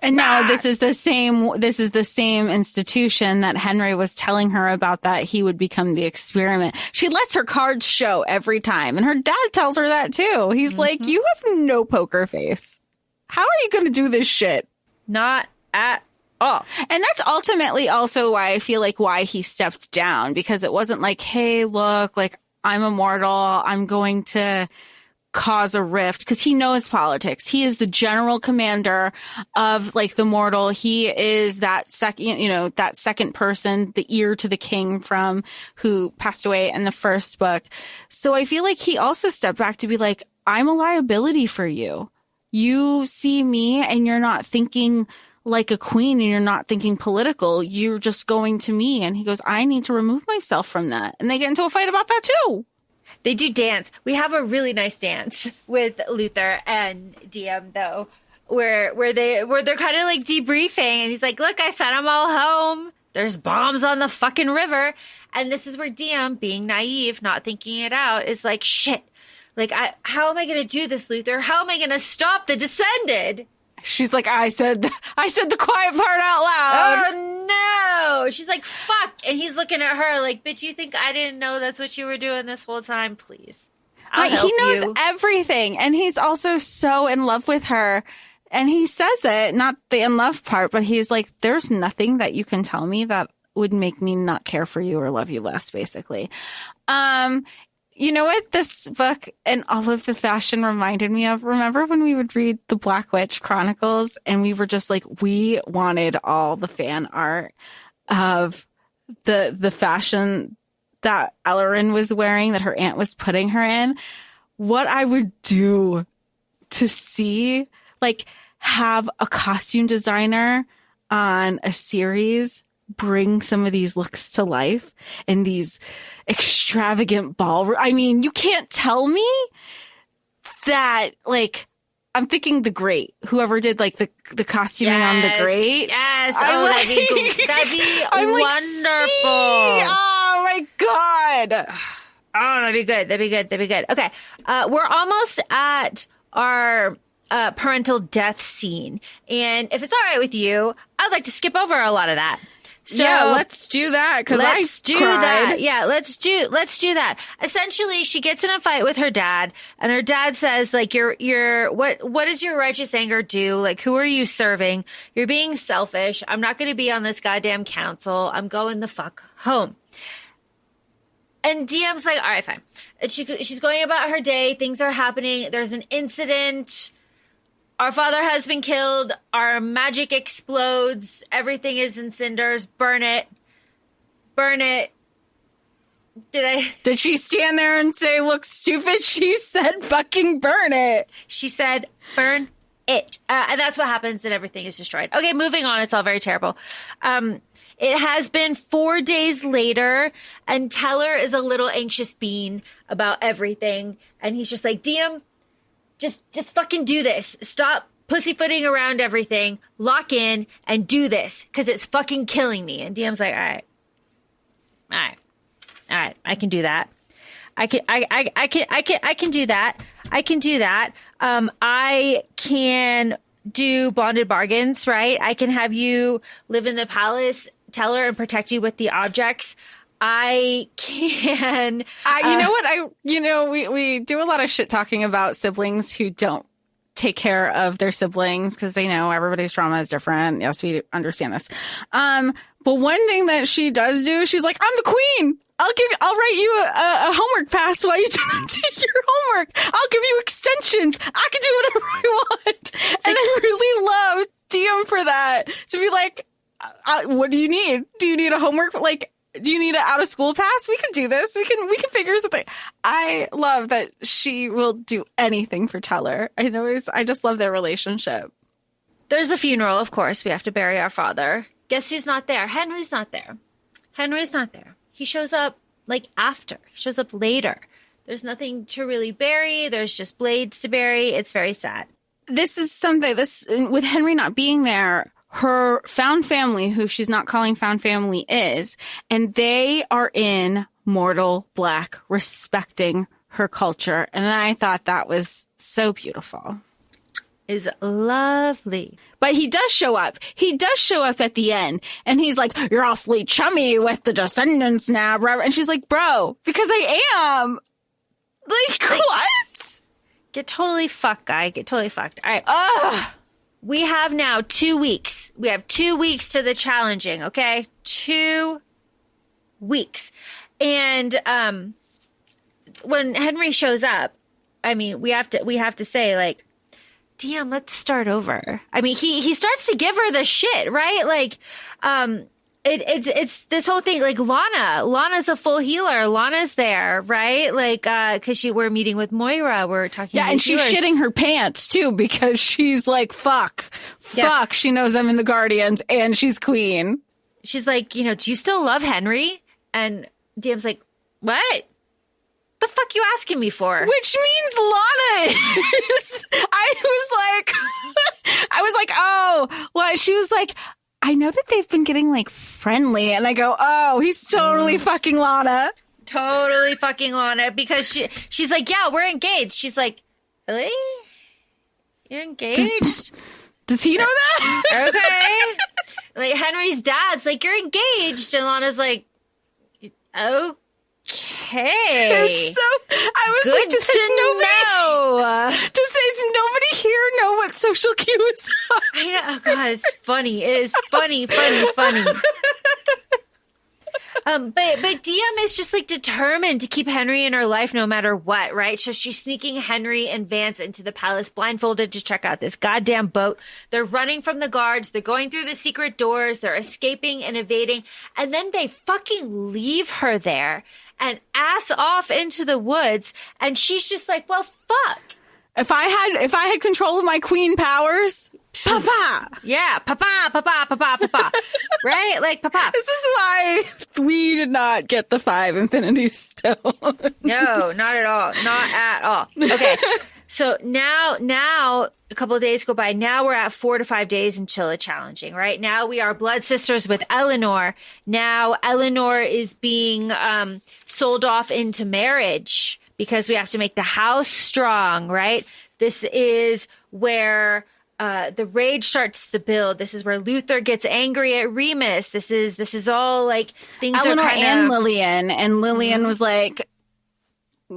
And now this is the same institution that Henry was telling her about, that he would become the experiment. She lets her cards show every time. And her dad tells her that too. He's like, you have no poker face. How are you going to do this shit? Not at all. And that's ultimately also why I feel like why he stepped down, because it wasn't like, hey, look, like I'm immortal. I'm going to cause a rift, because he knows politics. He is the general commander of like the mortal. He is that second person, the ear to the king from who passed away in the first book. So I feel like he also stepped back to be like, I'm a liability for you. You see me and you're not thinking like a queen and you're not thinking political. You're just going to me. And he goes, I need to remove myself from that. And they get into a fight about that too. They do dance. We have a really nice dance with Luther and Diem, though, where they're kind of like debriefing, and he's like, "Look, I sent them all home. There's bombs on the fucking river." And this is where Diem, being naive, not thinking it out, is like, "Shit, like, how am I going to do this, Luther? How am I going to stop the Descended?" She's like, I said the quiet part out loud. Oh no. She's like, fuck. And he's looking at her like, bitch, you think I didn't know that's what you were doing this whole time? Please. He knows everything. And he's also so in love with her. And he says it, not the in love part, but he's like, there's nothing that you can tell me that would make me not care for you or love you less, basically. You know what this book and all of the fashion reminded me of? Remember when we would read the Black Witch Chronicles and we were just like, we wanted all the fan art of the fashion that Ellerin was wearing, that her aunt was putting her in. What I would do to see, like, have a costume designer on a series bring some of these looks to life in these extravagant ballroom. I mean, you can't tell me that, like, I'm thinking The Great, whoever did like the costuming on The Great. Yes. That'd be wonderful. Oh my God. Oh, that'd be good. Okay. We're almost at our parental death scene. And if it's all right with you, I'd like to skip over a lot of that. So yeah, let's do that. Let's do that. Yeah, let's do that. Essentially, she gets in a fight with her dad, and her dad says, like, what does your righteous anger do? Like, who are you serving? You're being selfish. I'm not going to be on this goddamn council. I'm going the fuck home. And Diem's like, all right, fine. And she's going about her day. Things are happening. There's an incident. Our father has been killed. Our magic explodes. Everything is in cinders. Burn it. Burn it. Did she stand there and say, look stupid? She said fucking burn it. She said burn it. And that's what happens, and everything is destroyed. Okay, moving on. It's all very terrible. It has been 4 days later, and Teller is a little anxious bean about everything. And he's just like, Diem, just fucking do this. Stop pussyfooting around everything. Lock in and do this, because it's fucking killing me. And Diem's like, all right. I can do that. I can do that. I can do that. I can do bonded bargains, right? I can have you live in the palace, Teller, and protect you with the objects. I can. You know what? We do a lot of shit talking about siblings who don't take care of their siblings because they know everybody's trauma is different. Yes, we understand this. But one thing that she does do, she's like, I'm the queen. I'll write you a homework pass while you didn't take your homework. I'll give you extensions. I can do whatever I want. And I really love Diem for that. To be like, what do you need? Do you need a homework? Like, do you need an out of school pass? We can do this. We can figure something. I love that she will do anything for Teller. I just love their relationship. There's a funeral, of course. We have to bury our father. Guess who's not there? Henry's not there. He shows up after. He shows up later There's nothing to really bury. There's just blades to bury. It's very sad. This is something, with Henry not being there, her found family, who she's not calling found family, is, and they are in mortal black, respecting her culture. And I thought that was so beautiful. Is lovely. But he does show up. He does show up at the end. And he's like, you're awfully chummy with the descendants now, bro. And she's like, bro, because I am. Like, what? Get totally fucked, guy. Get totally fucked. All right. We have now 2 weeks. We have 2 weeks to the challenging, okay? 2 weeks. And when Henry shows up, I mean, we have to say, like, Diem, let's start over. I mean, he starts to give her the shit, right? Like, it's this whole thing. Like, Lana's a full healer. Lana's there, right? Like, because we're meeting with Moira. We're talking. Yeah, and she's shitting her pants too because she's like, fuck. She knows I'm in the Guardians, and she's queen. She's like, do you still love Henry? And Diem's like, what? The fuck you asking me for? Which means Lana is. I was like, oh, well, she was like, I know that they've been getting like friendly. And I go, oh, he's totally fucking Lana. Totally fucking Lana. Because she's like, yeah, we're engaged. She's like, really? You're engaged? Does he know that? Okay. Like, Henry's dad's like, you're engaged. And Lana's like, okay. It's so, I was good like, to does nobody here know what social cues are? I know. Oh, God, it's funny. It is funny. But Diem is just like determined to keep Henry in her life no matter what, right? So she's sneaking Henry and Vance into the palace blindfolded to check out this goddamn boat. They're running from the guards. They're going through the secret doors. They're escaping and evading. And then they fucking leave her there and ass off into the woods. And she's just like, well, fuck. If I had control of my queen powers, papa. Yeah, papa. Right? Like, papa. This is why we did not get the 5 Infinity Stones. No, not at all. Not at all. Okay. So now a couple of days go by. Now we're at 4 to 5 days until the challenging, right? Now we are blood sisters with Eleanor. Now Eleanor is being sold off into marriage because we have to make the house strong, right? This is where the rage starts to build. This is where Luther gets angry at Remus. This is all like things Eleanor are kind and Lillian. And Lillian was like,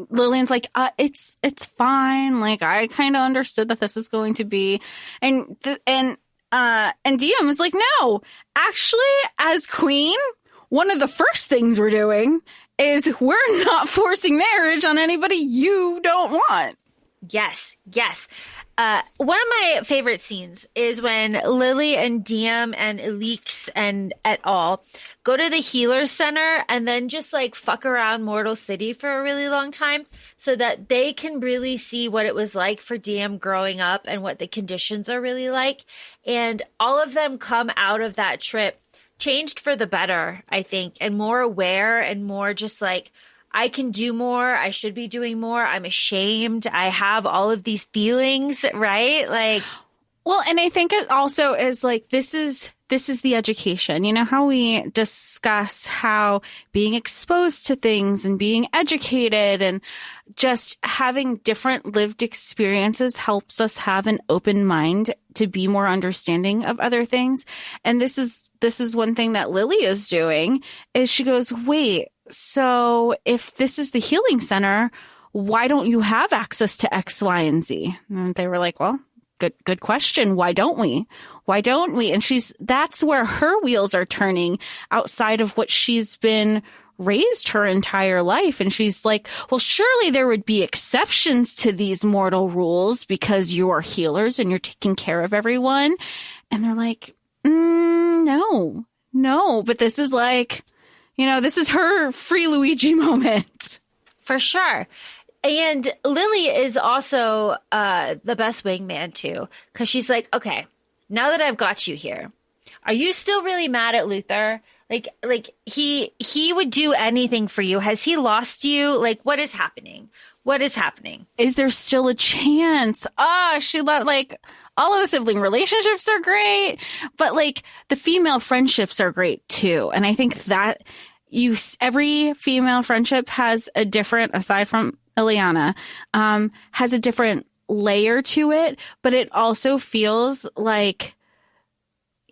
Lillian's like, it's fine. Like, I kind of understood that this was going to be, and Diem is like, no, actually, as queen, one of the first things we're doing is we're not forcing marriage on anybody you don't want. Yes. One of my favorite scenes is when Lily and Diem and Elix and et al. Go to the healer center and then just like fuck around Mortal City for a really long time so that they can really see what it was like for Diem growing up and what the conditions are really like. And all of them come out of that trip changed for the better, I think, and more aware and more just like, I can do more. I should be doing more. I'm ashamed. I have all of these feelings, right? Like, well, and I think it also is like, this is the education. You know how we discuss how being exposed to things and being educated and just having different lived experiences helps us have an open mind to be more understanding of other things. And this is one thing that Lily is doing is she goes, wait, so if this is the healing center, why don't you have access to X, Y, and Z? And they were like, well, good question. Why don't we? And that's where her wheels are turning outside of what she's been raised her entire life. And she's like, well, surely there would be exceptions to these mortal rules because you are healers and you're taking care of everyone. And they're like, no. But this is like, this is her free Luigi moment. For sure. And Lily is also the best wingman, too, because she's like, okay, now that I've got you here, are you still really mad at Luther? Like he would do anything for you. Has he lost you? Like, what is happening? What is happening? Is there still a chance? She let like all of the sibling relationships are great, but like the female friendships are great too. And I think that every female friendship has a different, aside from Ileana, has a different layer to it, but it also feels like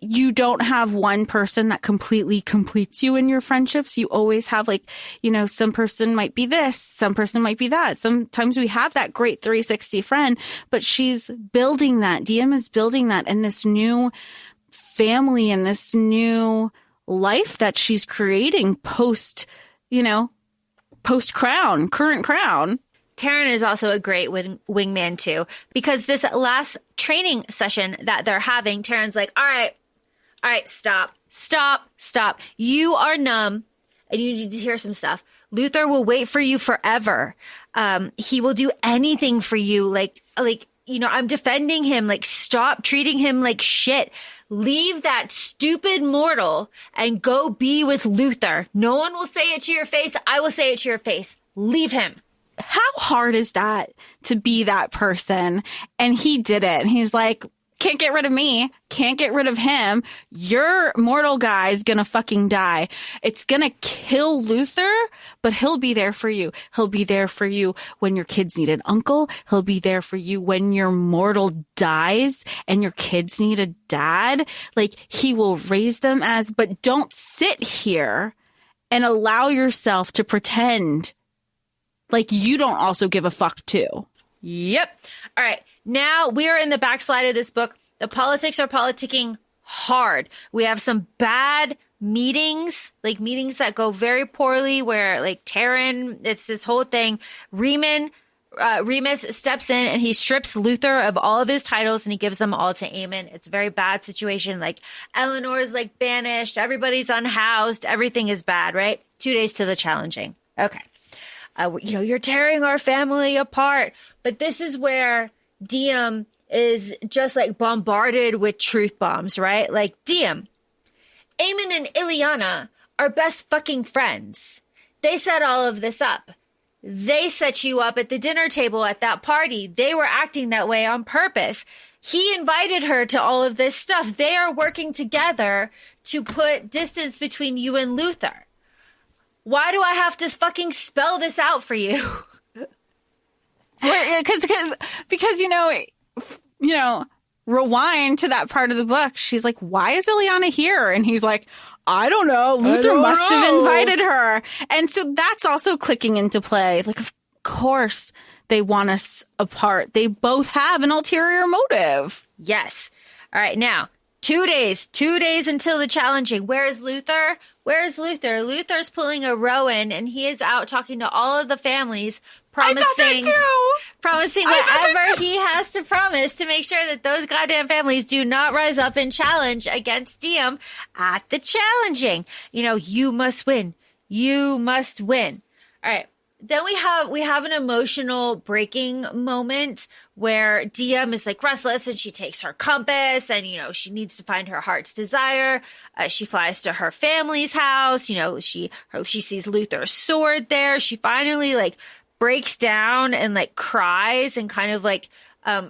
you don't have one person that completely completes you in your friendships. You always have like, you know, some person might be this, some person might be that. Sometimes we have that great 360 friend, but she's building that. Diem is building that in this new family and this new life that she's creating post crown, current crown. Taryn is also a great wingman too, because this last training session that they're having, Taryn's like, all right, stop. You are numb and you need to hear some stuff. Luther will wait for you forever. He will do anything for you. Like, you know, I'm defending him. Like, stop treating him like shit. Leave that stupid mortal and go be with Luther. No one will say it to your face. I will say it to your face. Leave him. How hard is that to be that person? And he did it. And he's like, can't get rid of me. Can't get rid of him. Your mortal guy's gonna fucking die. It's gonna kill Luther, but he'll be there for you. He'll be there for you when your kids need an uncle. He'll be there for you when your mortal dies and your kids need a dad. Like, he will raise them but don't sit here and allow yourself to pretend like you don't also give a fuck too. Yep. All right. Now we are in the backslide of this book. The politics are politicking hard. We have some bad meetings, like meetings that go very poorly where like Taryn, it's this whole thing. Remus steps in and he strips Luther of all of his titles and he gives them all to Aemon. It's a very bad situation. Like Eleanor is like banished. Everybody's unhoused. Everything is bad, right? 2 days to the challenging. Okay. You know, you're tearing our family apart. But this is where Diem is just like bombarded with truth bombs, right? Like, Diem, Aemon and Ileana are best fucking friends. They set all of this up. They set you up at the dinner table at that party. They were acting that way on purpose. He invited her to all of this stuff. They are working together to put distance between you and Luther. Why do I have to fucking spell this out for you? Because you know, rewind to that part of the book. She's like, why is Ileana here? And he's like, I don't know. Luther must have invited her. And so that's also clicking into play. Like, of course they want us apart. They both have an ulterior motive. Yes. All right. Now, 2 days until the challenging. Where is Luther? Luther's pulling a Rowan and he is out talking to all of the families, promising whatever he has to promise to make sure that those goddamn families do not rise up and challenge against Diem at the challenging. You know, you must win. You must win. All right. Then we have an emotional breaking moment where Diem is like restless and she takes her compass and, you know, she needs to find her heart's desire. She flies to her family's house. You know, she sees Luther's sword there. She finally like breaks down and like cries and kind of like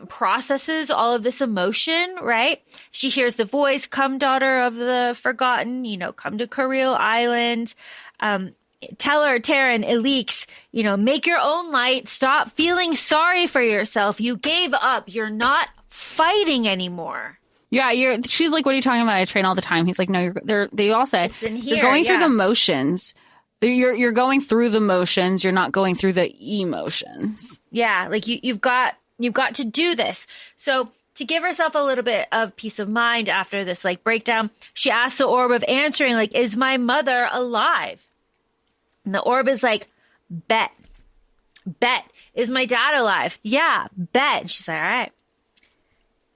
processes all of this emotion, right? She hears the voice, come daughter of the forgotten, you know, come to Kareel Island. Tell her, Taryn, Elix, you know, make your own light. Stop feeling sorry for yourself. You gave up. You're not fighting anymore. Yeah, she's like, what are you talking about? I train all the time. He's like, no, they all say it's in here, you're going through the motions. You're going through the motions. You're not going through the emotions. Yeah, like you've got to do this. So to give herself a little bit of peace of mind after this like breakdown, she asks the orb of answering, like, is my mother alive? And the orb is like, bet. Is my dad alive? Yeah, bet. And she's like, all right.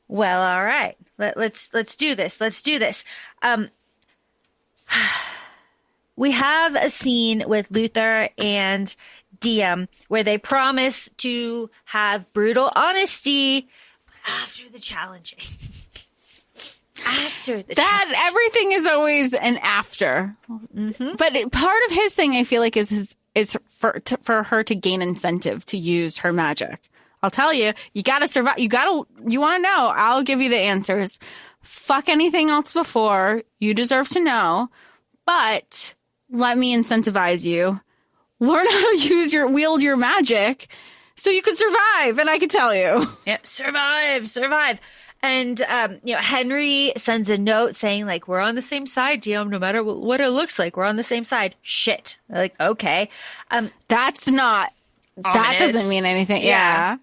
Well, all right. Let's do this. Let's do this. We have a scene with Luther and Diem where they promise to have brutal honesty after the challenging. after the that challenge. everything is always an after. But part of his thing, I feel like, is for her to gain incentive to use her magic. I'll tell you, you got to survive. You want to know. I'll give you the answers. Fuck anything else before. You deserve to know. But let me incentivize you. Learn how to wield your magic so you can survive. And I can tell you. Yep. Survive. And, Henry sends a note saying, like, we're on the same side, Diem, no matter what it looks like. We're on the same side. Shit. Like, okay. That's not, ominous. That doesn't mean anything. Yeah.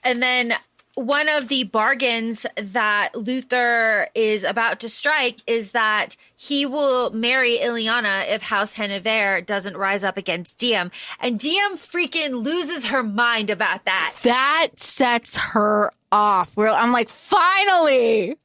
And then one of the bargains that Luther is about to strike is that he will marry Ileana if House Hennever doesn't rise up against Diem. And Diem freaking loses her mind about that. That sets her off. I'm like, finally.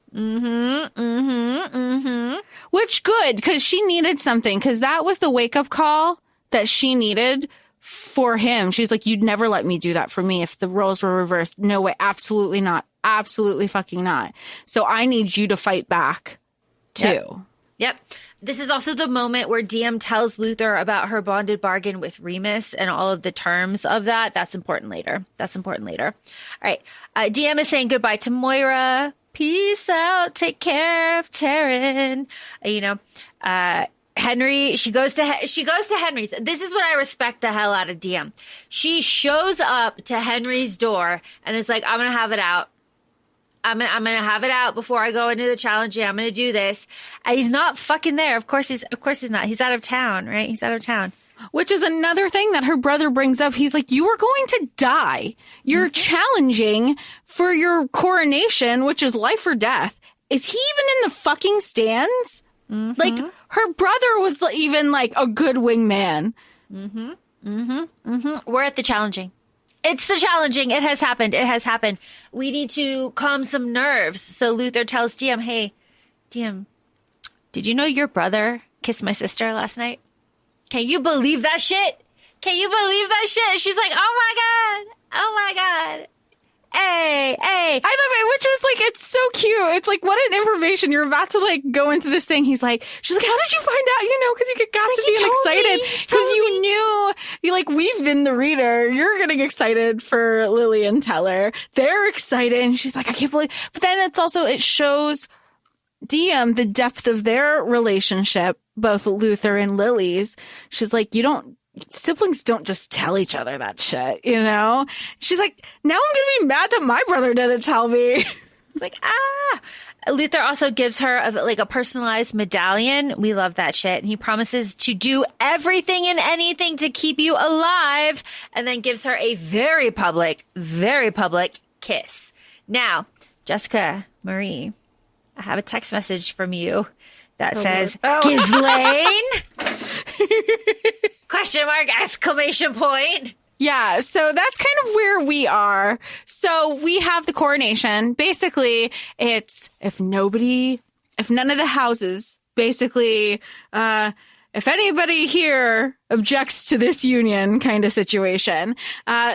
Which good, because she needed something, because that was the wake-up call that she needed for him. She's like, you'd never let me do that for me if the roles were reversed. No way. Absolutely not. Absolutely fucking not. So I need you to fight back too. Yep. This is also the moment where Diem tells Luther about her bonded bargain with Remus and all of the terms of that. That's important later. All right. Diem is saying goodbye to Moira. Peace out. Take care of Taryn. Henry, she goes to Henry's. This is what I respect the hell out of Diem. She shows up to Henry's door and is like, I'm going to have it out. I'm going to have it out before I go into the challenge. I'm going to do this. And he's not fucking there. Of course he's not. He's out of town, right? He's out of town. Which is another thing that her brother brings up. He's like, you are going to die. You're challenging for your coronation, which is life or death. Is he even in the fucking stands? Like, her brother was even like a good wingman. We're at the challenging. It's the challenging. It has happened. We need to calm some nerves. So Luther tells Diem, hey, Diem, did you know your brother kissed my sister last night? Can you believe that shit? She's like, oh my God. Hey. I love it, which was like, it's so cute. It's like, what an information. You're about to like go into this thing. She's like, how did you find out? Because you get gossipy and excited. Because you knew, we've been the reader. You're getting excited for Lily and Teller. They're excited. And she's like, I can't believe. But then it shows Diem the depth of their relationship, both Luther and Lily's. She's like, siblings don't just tell each other that shit, She's like, now I'm going to be mad that my brother didn't tell me. It's like, Luther also gives her a personalized medallion. We love that shit. And he promises to do everything and anything to keep you alive, and then gives her a very public kiss. Now, Jessica Marie, I have a text message from you that says, Ghislaine? Question mark, exclamation point. Yeah, so that's kind of where we are. So we have the coronation. Basically, it's if none of the houses, basically, if anybody here objects to this union kind of situation,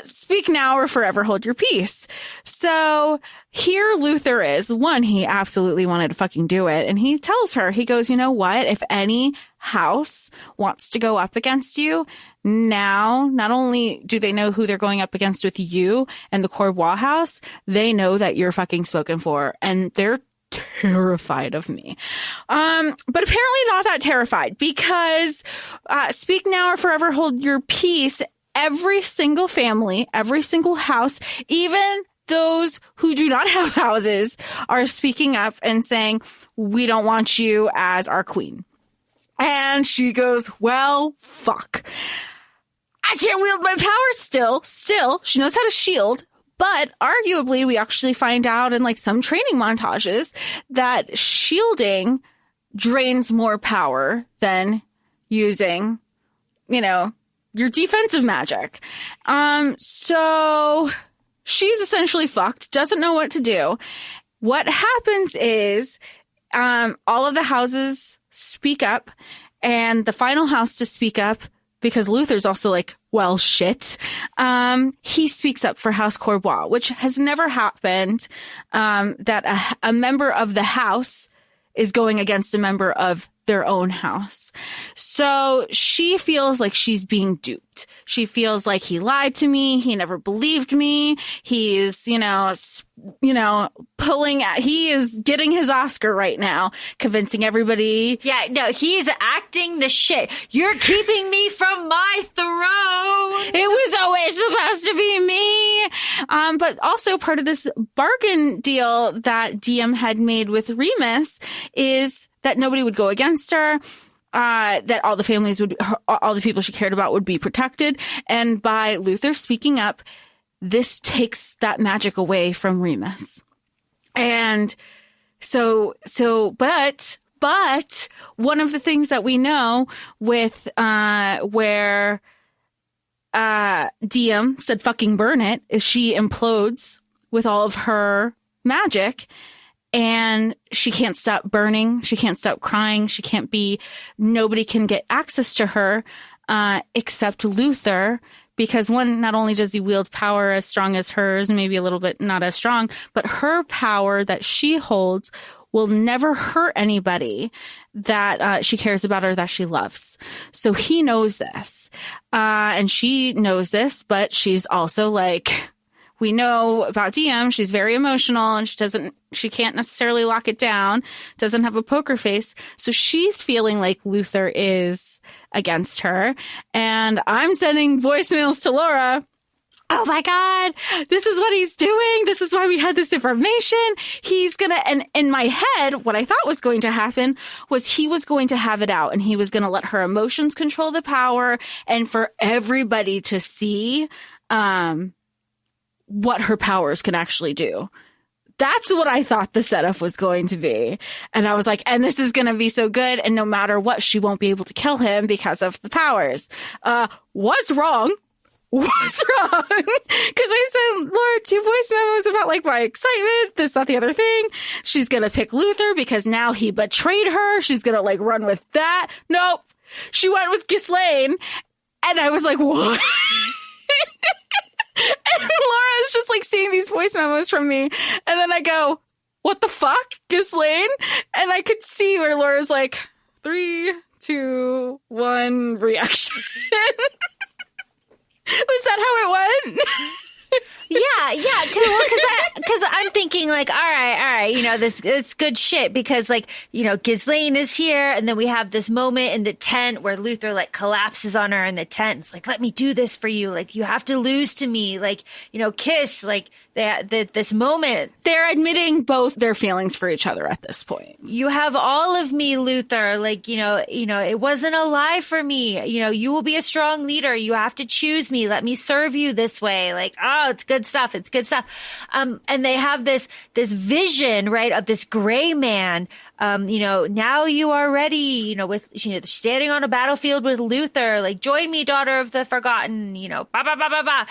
speak now or forever hold your peace. So here Luther is. One, he absolutely wanted to fucking do it. And he tells her, he goes, you know what? If any house wants to go up against you, now, not only do they know who they're going up against with you and the Courbois house, they know that you're fucking spoken for. And they're terrified of me. But apparently not that terrified, because speak now or forever hold your peace. Every single family, every single house, even those who do not have houses, are speaking up and saying, we don't want you as our queen. And she goes, well, fuck. I can't wield my power still. She knows how to shield. But arguably, we actually find out in some training montages that shielding drains more power than using, your defensive magic. So she's essentially fucked, doesn't know what to do. What happens is all of the houses speak up, and the final house to speak up, because Luther's also like, well, shit. He speaks up for House Courbois, which has never happened, that a member of the house is going against a member of their own house. So she feels like she's being duped. She feels like he lied to me. He never believed me. He's, he is getting his Oscar right now, convincing everybody. Yeah, no, he's acting the shit. You're keeping me from my throne. It was always supposed to be me. But also part of this bargain deal that Diem had made with Remus is that nobody would go against her, that all the families all the people she cared about would be protected. And by Luther speaking up, this takes that magic away from Remus. And but one of the things that we know with, where, Diem said fucking burn it, is she implodes with all of her magic. And she can't stop burning. She can't stop crying. Nobody can get access to her, except Luther, because one, not only does he wield power as strong as hers, maybe a little bit not as strong, but her power that she holds will never hurt anybody that she cares about or that she loves. So he knows this, and she knows this, but she's also like, we know about Diem, she's very emotional and she can't necessarily lock it down, doesn't have a poker face. So she's feeling like Luther is against her. And I'm sending voicemails to Laura. Oh my God, this is what he's doing. This is why we had this information. And in my head, what I thought was going to happen was he was going to have it out and he was going to let her emotions control the power and for everybody to see, what her powers can actually do. That's what I thought the setup was going to be. And I was like, and this is going to be so good. And no matter what, she won't be able to kill him because of the powers. Was wrong. Because I sent Laura 2 voice memos about like my excitement, this, that, the other thing. She's going to pick Luther because now he betrayed her. She's going to like run with that. Nope. She went with Ghislaine. And I was like, what? And Laura's just like seeing these voice memos from me. And then I go, what the fuck, Ghislaine? And I could see where Laura's like, 3, 2, 1, reaction. Was that how it went? Yeah, because I'm thinking like, all right, this it's good shit because like, Ghislaine is here and then we have this moment in the tent where Luther like collapses on her in the tent. It's like, let me do this for you. Like, you have to lose to me. Like, kiss. Like, this moment. They're admitting both their feelings for each other at this point. You have all of me, Luther. Like, it wasn't a lie for me. You will be a strong leader. You have to choose me. Let me serve you this way. Like, oh, it's good stuff. It's good stuff. And they have this vision, right, of this gray man. Now you are ready, with, standing on a battlefield with Luther, like, join me, daughter of the forgotten, ba, ba, ba, ba, ba.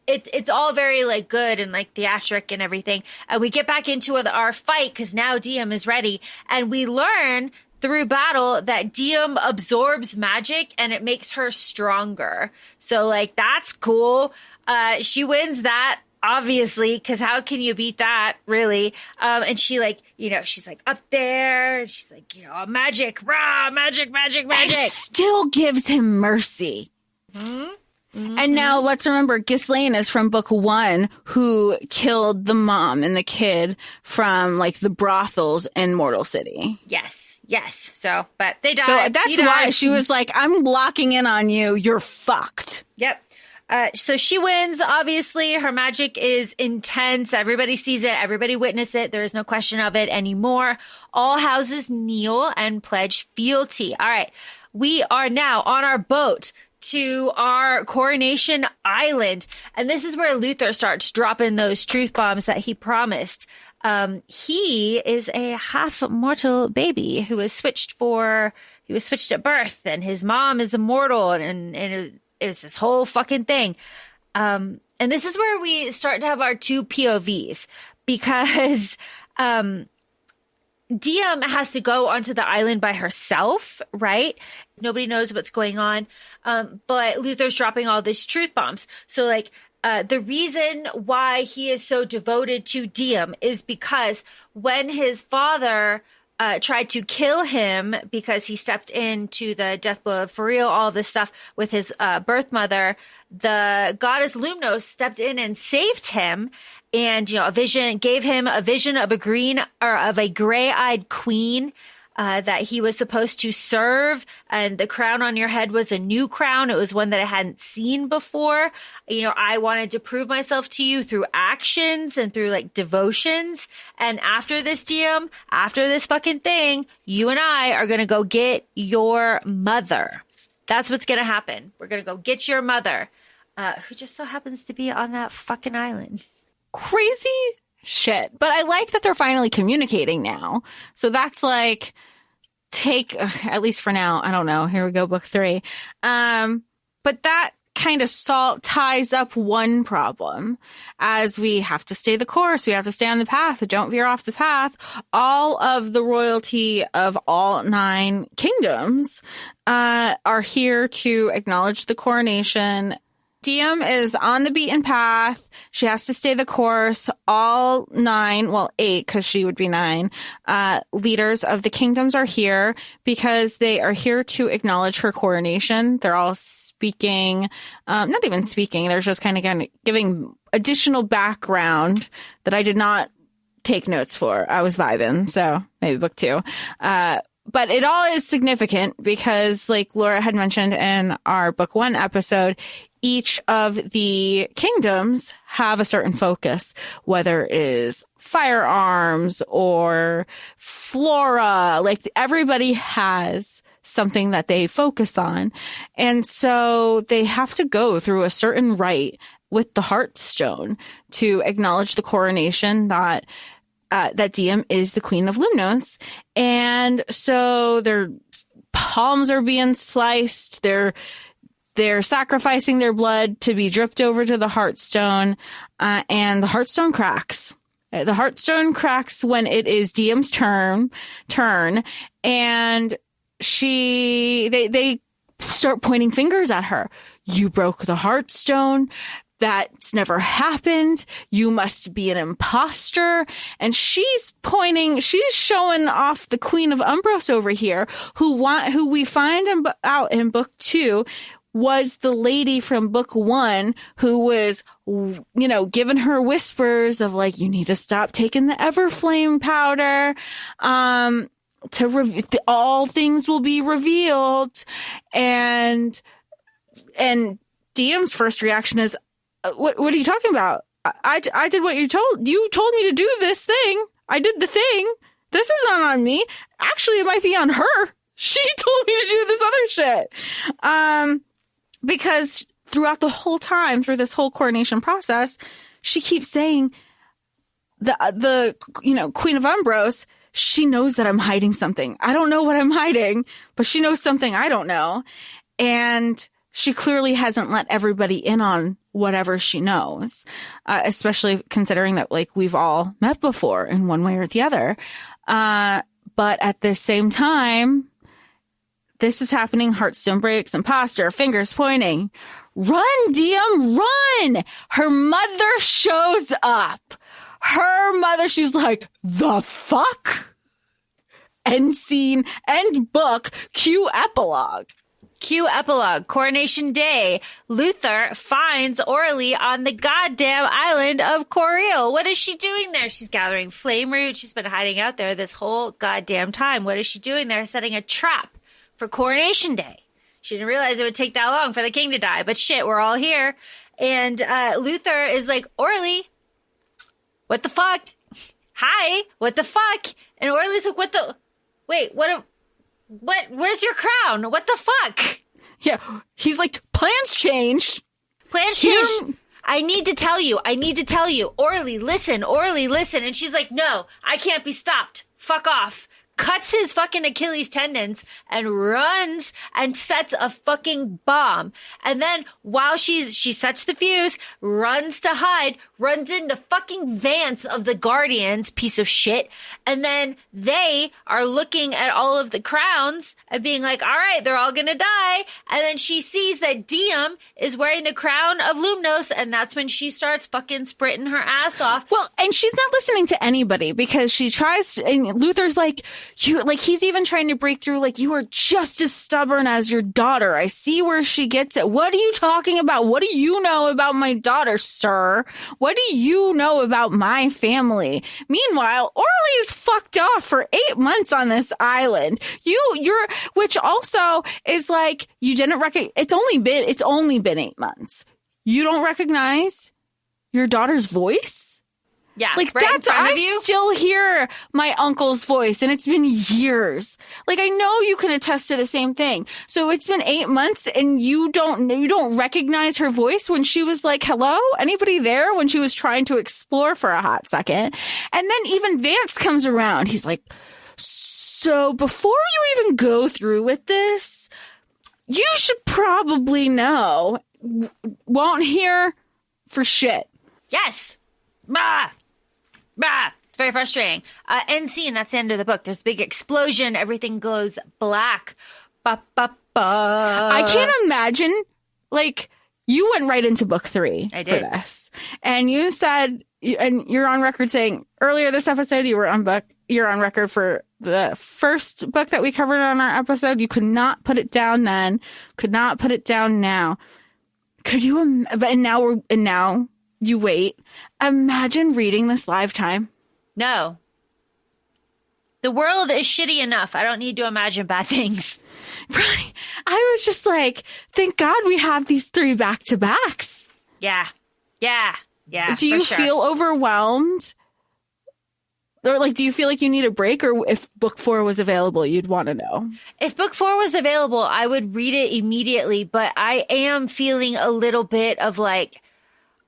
It's all very like good and like theatric and everything. And we get back into our fight because now Diem is ready. And we learn through battle that Diem absorbs magic and it makes her stronger. So like, that's cool. She wins that, obviously, because how can you beat that, really? And she like, she's like up there. She's like, magic, rah, magic. And still gives him mercy. Mm-hmm. Mm-hmm. And now let's remember, Ghislaine is from book 1, who killed the mom and the kid from like the brothels in Mortal City. Yes. So, but they died. So that's why she was like, I'm locking in on you. You're fucked. Yep. So she wins. Obviously, her magic is intense. Everybody sees it. Everybody witness it. There is no question of it anymore. All houses kneel and pledge fealty. All right. We are now on our boat to our Coronation Island. And this is where Luther starts dropping those truth bombs that he promised. He is a half mortal baby who was switched at birth, and his mom is immortal, and it was this whole fucking thing. And this is where we start to have our 2 POVs, because Diem has to go onto the island by herself, right? Nobody knows what's going on. But Luther's dropping all these truth bombs. So like, the reason why he is so devoted to Diem is because when his father tried to kill him because he stepped into the death blow of for real, all this stuff with his birth mother, the goddess Lumnos stepped in and saved him. And, a vision gave him a vision of a gray-eyed queen that he was supposed to serve. And the crown on your head was a new crown. It was one that I hadn't seen before. I wanted to prove myself to you through actions and through devotions. And after this, Diem, after this fucking thing, you and I are going to go get your mother. That's what's going to happen. We're going to go get your mother, who just so happens to be on that fucking island. Crazy shit. But I like that they're finally communicating now. So that's at least for now, I don't know. Here we go, book 3. But that kind of ties up one problem, as we have to stay the course. We have to stay on the path. Don't veer off the path. All of the royalty of all 9 kingdoms are here to acknowledge the coronation. Diem is on the beaten path. She has to stay the course. All 9, 8, because she would be 9, leaders of the kingdoms are here because they are here to acknowledge her coronation. They're all speaking, not even speaking. They're just kind of giving additional background that I did not take notes for. I was vibing, so maybe book 2. But it all is significant because, like Laura had mentioned in our book 1 episode, each of the kingdoms have a certain focus, whether it is firearms or flora. Everybody has something that they focus on. And so they have to go through a certain rite with the Heartstone to acknowledge the coronation that Diem is the Queen of Lumnos. And so their palms are being sliced. They're sacrificing their blood to be dripped over to the Heartstone, and the Heartstone cracks. The Heartstone cracks when it is Diem's turn, and they start pointing fingers at her. You broke the Heartstone. That's never happened. You must be an imposter. And she's showing off the Queen of Umbros over here, who we find out in book 2 was the lady from book 1 who was, giving her whispers of you need to stop taking the Everflame powder. All things will be revealed. And Diem's first reaction is, what are you talking about? I did what you told me to do this thing. I did the thing. This is not on me. Actually, it might be on her. She told me to do this other shit. Because throughout the whole time, through this whole coronation process, she keeps saying the Queen of Umbros, she knows that I'm hiding something. I don't know what I'm hiding, but she knows something I don't know. And she clearly hasn't let everybody in on whatever she knows, especially considering that we've all met before in one way or the other. But at the same time, this is happening. Heartstone breaks, imposter, fingers pointing. Run, Diem, run! Her mother shows up. She's like, the fuck? End scene, end book, cue epilogue. Cue epilogue. Coronation Day. Luther finds Orly on the goddamn island of Coriel. What is she doing there? She's gathering flame root. She's been hiding out there this whole goddamn time. What is she doing there? Setting a trap for Coronation Day. She didn't realize it would take that long for the king to die, but shit, we're all here. And Luther is like, Orly, what the fuck? Hi, what the fuck? And Orly's like, where's your crown? What the fuck? Yeah, he's like, plans changed. I need to tell you. Orly, listen. And she's like, no, I can't be stopped. Fuck off. Cuts his fucking Achilles tendons and runs and sets a fucking bomb. And then while she sets the fuse, runs to hide, runs into fucking Vance of the Guardians, piece of shit. And then they are looking at all of the crowns and being like, all right, they're all gonna die. And then she sees that Diem is wearing the crown of Lumnos, and that's when she starts fucking sprinting her ass off. Well, and she's not listening to anybody because she tries to, and Luther's like, he's even trying to break through, like, you are just as stubborn as your daughter. I see where she gets it. What are you talking about? What do you know about my daughter, sir? What do you know about my family? Meanwhile, Orly is fucked off for 8 months on this island. Which also is like, you didn't recognize, it's only been 8 months. You don't recognize your daughter's voice? Yeah, like, right that's, in front of I you. still hear my uncle's voice, and it's been years. Like, I know you can attest to the same thing. So it's been 8 months, and you don't recognize her voice when she was like, hello, anybody there? When she was trying to explore for a hot second. And then even Vance comes around. He's like, so before you even go through with this, you should probably know. Won't hear for shit. Yes. Bah. Bah. It's very frustrating. End scene. That's the end of the book. There's a big explosion. Everything goes black. Ba, ba, ba. I can't imagine, like, you went right into book 3 I did. for this. And you said, and you're on record saying earlier this episode, you're on record for the first book that we covered on our episode. You could not put it down then, could not put it down now. Could you, and now you wait. Imagine reading this lifetime. No. The world is shitty enough. I don't need to imagine bad things. Right. I was just like, thank God we have these 3 back-to-backs. Yeah. Yeah. Yeah. Do you for sure. feel overwhelmed? Or, like, do you feel like you need a break? Or if book 4 was available, you'd want to know? If book 4 was available, I would read it immediately. But I am feeling a little bit of like,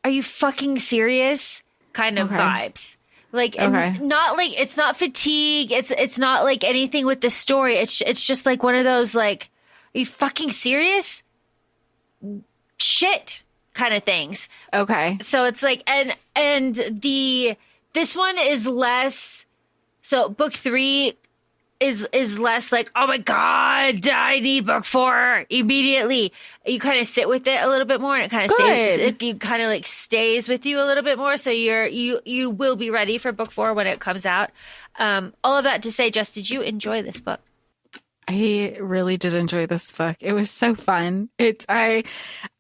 are you fucking serious? Kind of vibes. Like, and not like, it's not fatigue. It's not like anything with the story. It's just like one of those, like, are you fucking serious? Shit kind of things. Okay. So it's like, and this one is less, so book 3 is less like, oh my God, I need book 4 immediately. You kind of sit with it a little bit more, and it kind of stays with you a little bit more. So you will be ready for book 4 when it comes out. All of that to say, Jess, did you enjoy this book? I really did enjoy this book. It was so fun.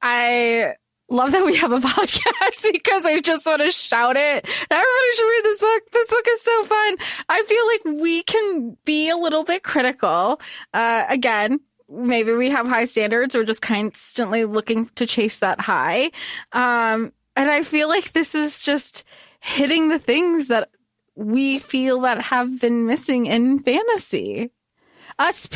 I love that we have a podcast because I just want to shout it. Everybody should read this book. This book is so fun. I feel like we can be a little bit critical. Again, maybe we have high standards. We're just constantly looking to chase that high. And I feel like this is just hitting the things that we feel that have been missing in fantasy. Us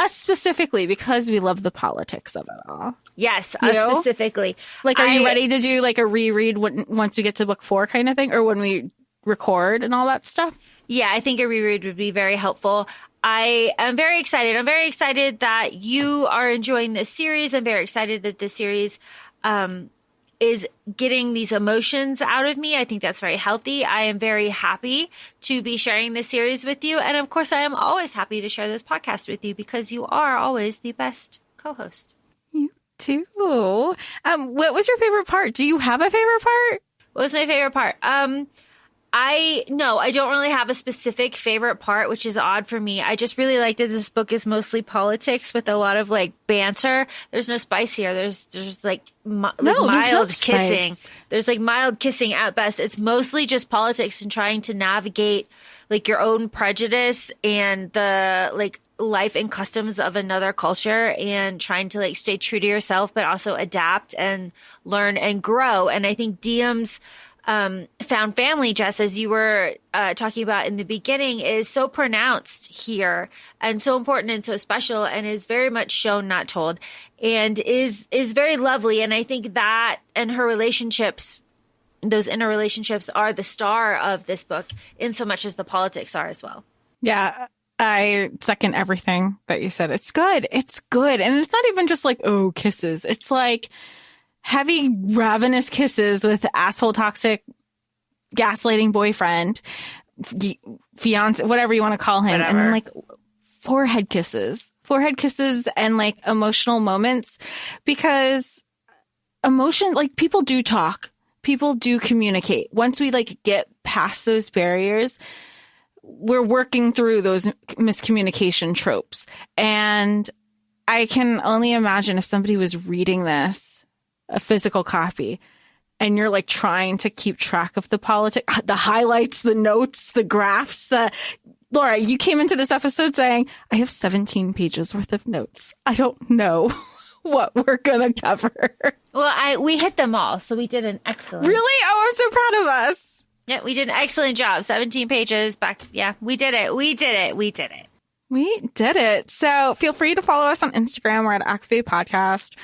specifically, because we love the politics of it all. Yes, us specifically. Like, are you ready to do like a reread once we get to book 4 kind of thing, or when we record and all that stuff? Yeah, I think a reread would be very helpful. I am very excited. I'm very excited that you are enjoying this series. I'm very excited that this series is getting these emotions out of me. I think that's very healthy. I am very happy to be sharing this series with you. And of course, I am always happy to share this podcast with you because you are always the best co-host. You too. What was your favorite part? Do you have a favorite part? What was my favorite part? I don't really have a specific favorite part, which is odd for me. I just really like that this book is mostly politics with a lot of like banter. There's no spice here. There's like mild kissing. There's like mild kissing at best. It's mostly just politics and trying to navigate like your own prejudice and the like life and customs of another culture and trying to like stay true to yourself, but also adapt and learn and grow. And I think Diem's found family, Jess, as you were talking about in the beginning, is so pronounced here and so important and so special and is very much shown, not told, and is very lovely. And I think that and her relationships, those inner relationships, are the star of this book in so much as the politics are as well. Yeah, I second everything that you said. It's good. It's good. And it's not even just like, oh, kisses. It's like heavy, ravenous kisses with asshole, toxic, gaslighting boyfriend, fiance, whatever you want to call him. Whatever. And then like forehead kisses and like emotional moments, because emotion, like people do talk, people do communicate. Once we like get past those barriers, we're working through those miscommunication tropes. And I can only imagine if somebody was reading this, a physical copy, and you're like trying to keep track of the politic, the highlights, the notes, the graphs, Laura, you came into this episode saying, I have 17 pages worth of notes. I don't know what we're going to cover. Well, we hit them all, so we did an excellent. Really? Oh, I'm so proud of us. Yeah, we did an excellent job. 17 pages back. Yeah, we did it. We did it. We did it. We did it. So feel free to follow us on Instagram. We're at ACOFAE Podcast.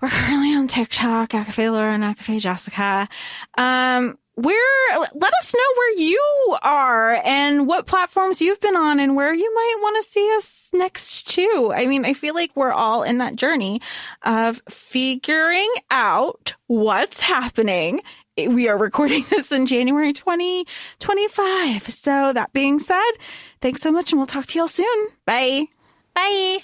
We're currently on TikTok, ACOFAE Laura and ACOFAE Jessica. Let us know where you are and what platforms you've been on and where you might want to see us next too. I mean, I feel like we're all in that journey of figuring out what's happening. We are recording this in January 2025. So that being said, thanks so much and we'll talk to y'all soon. Bye. Bye.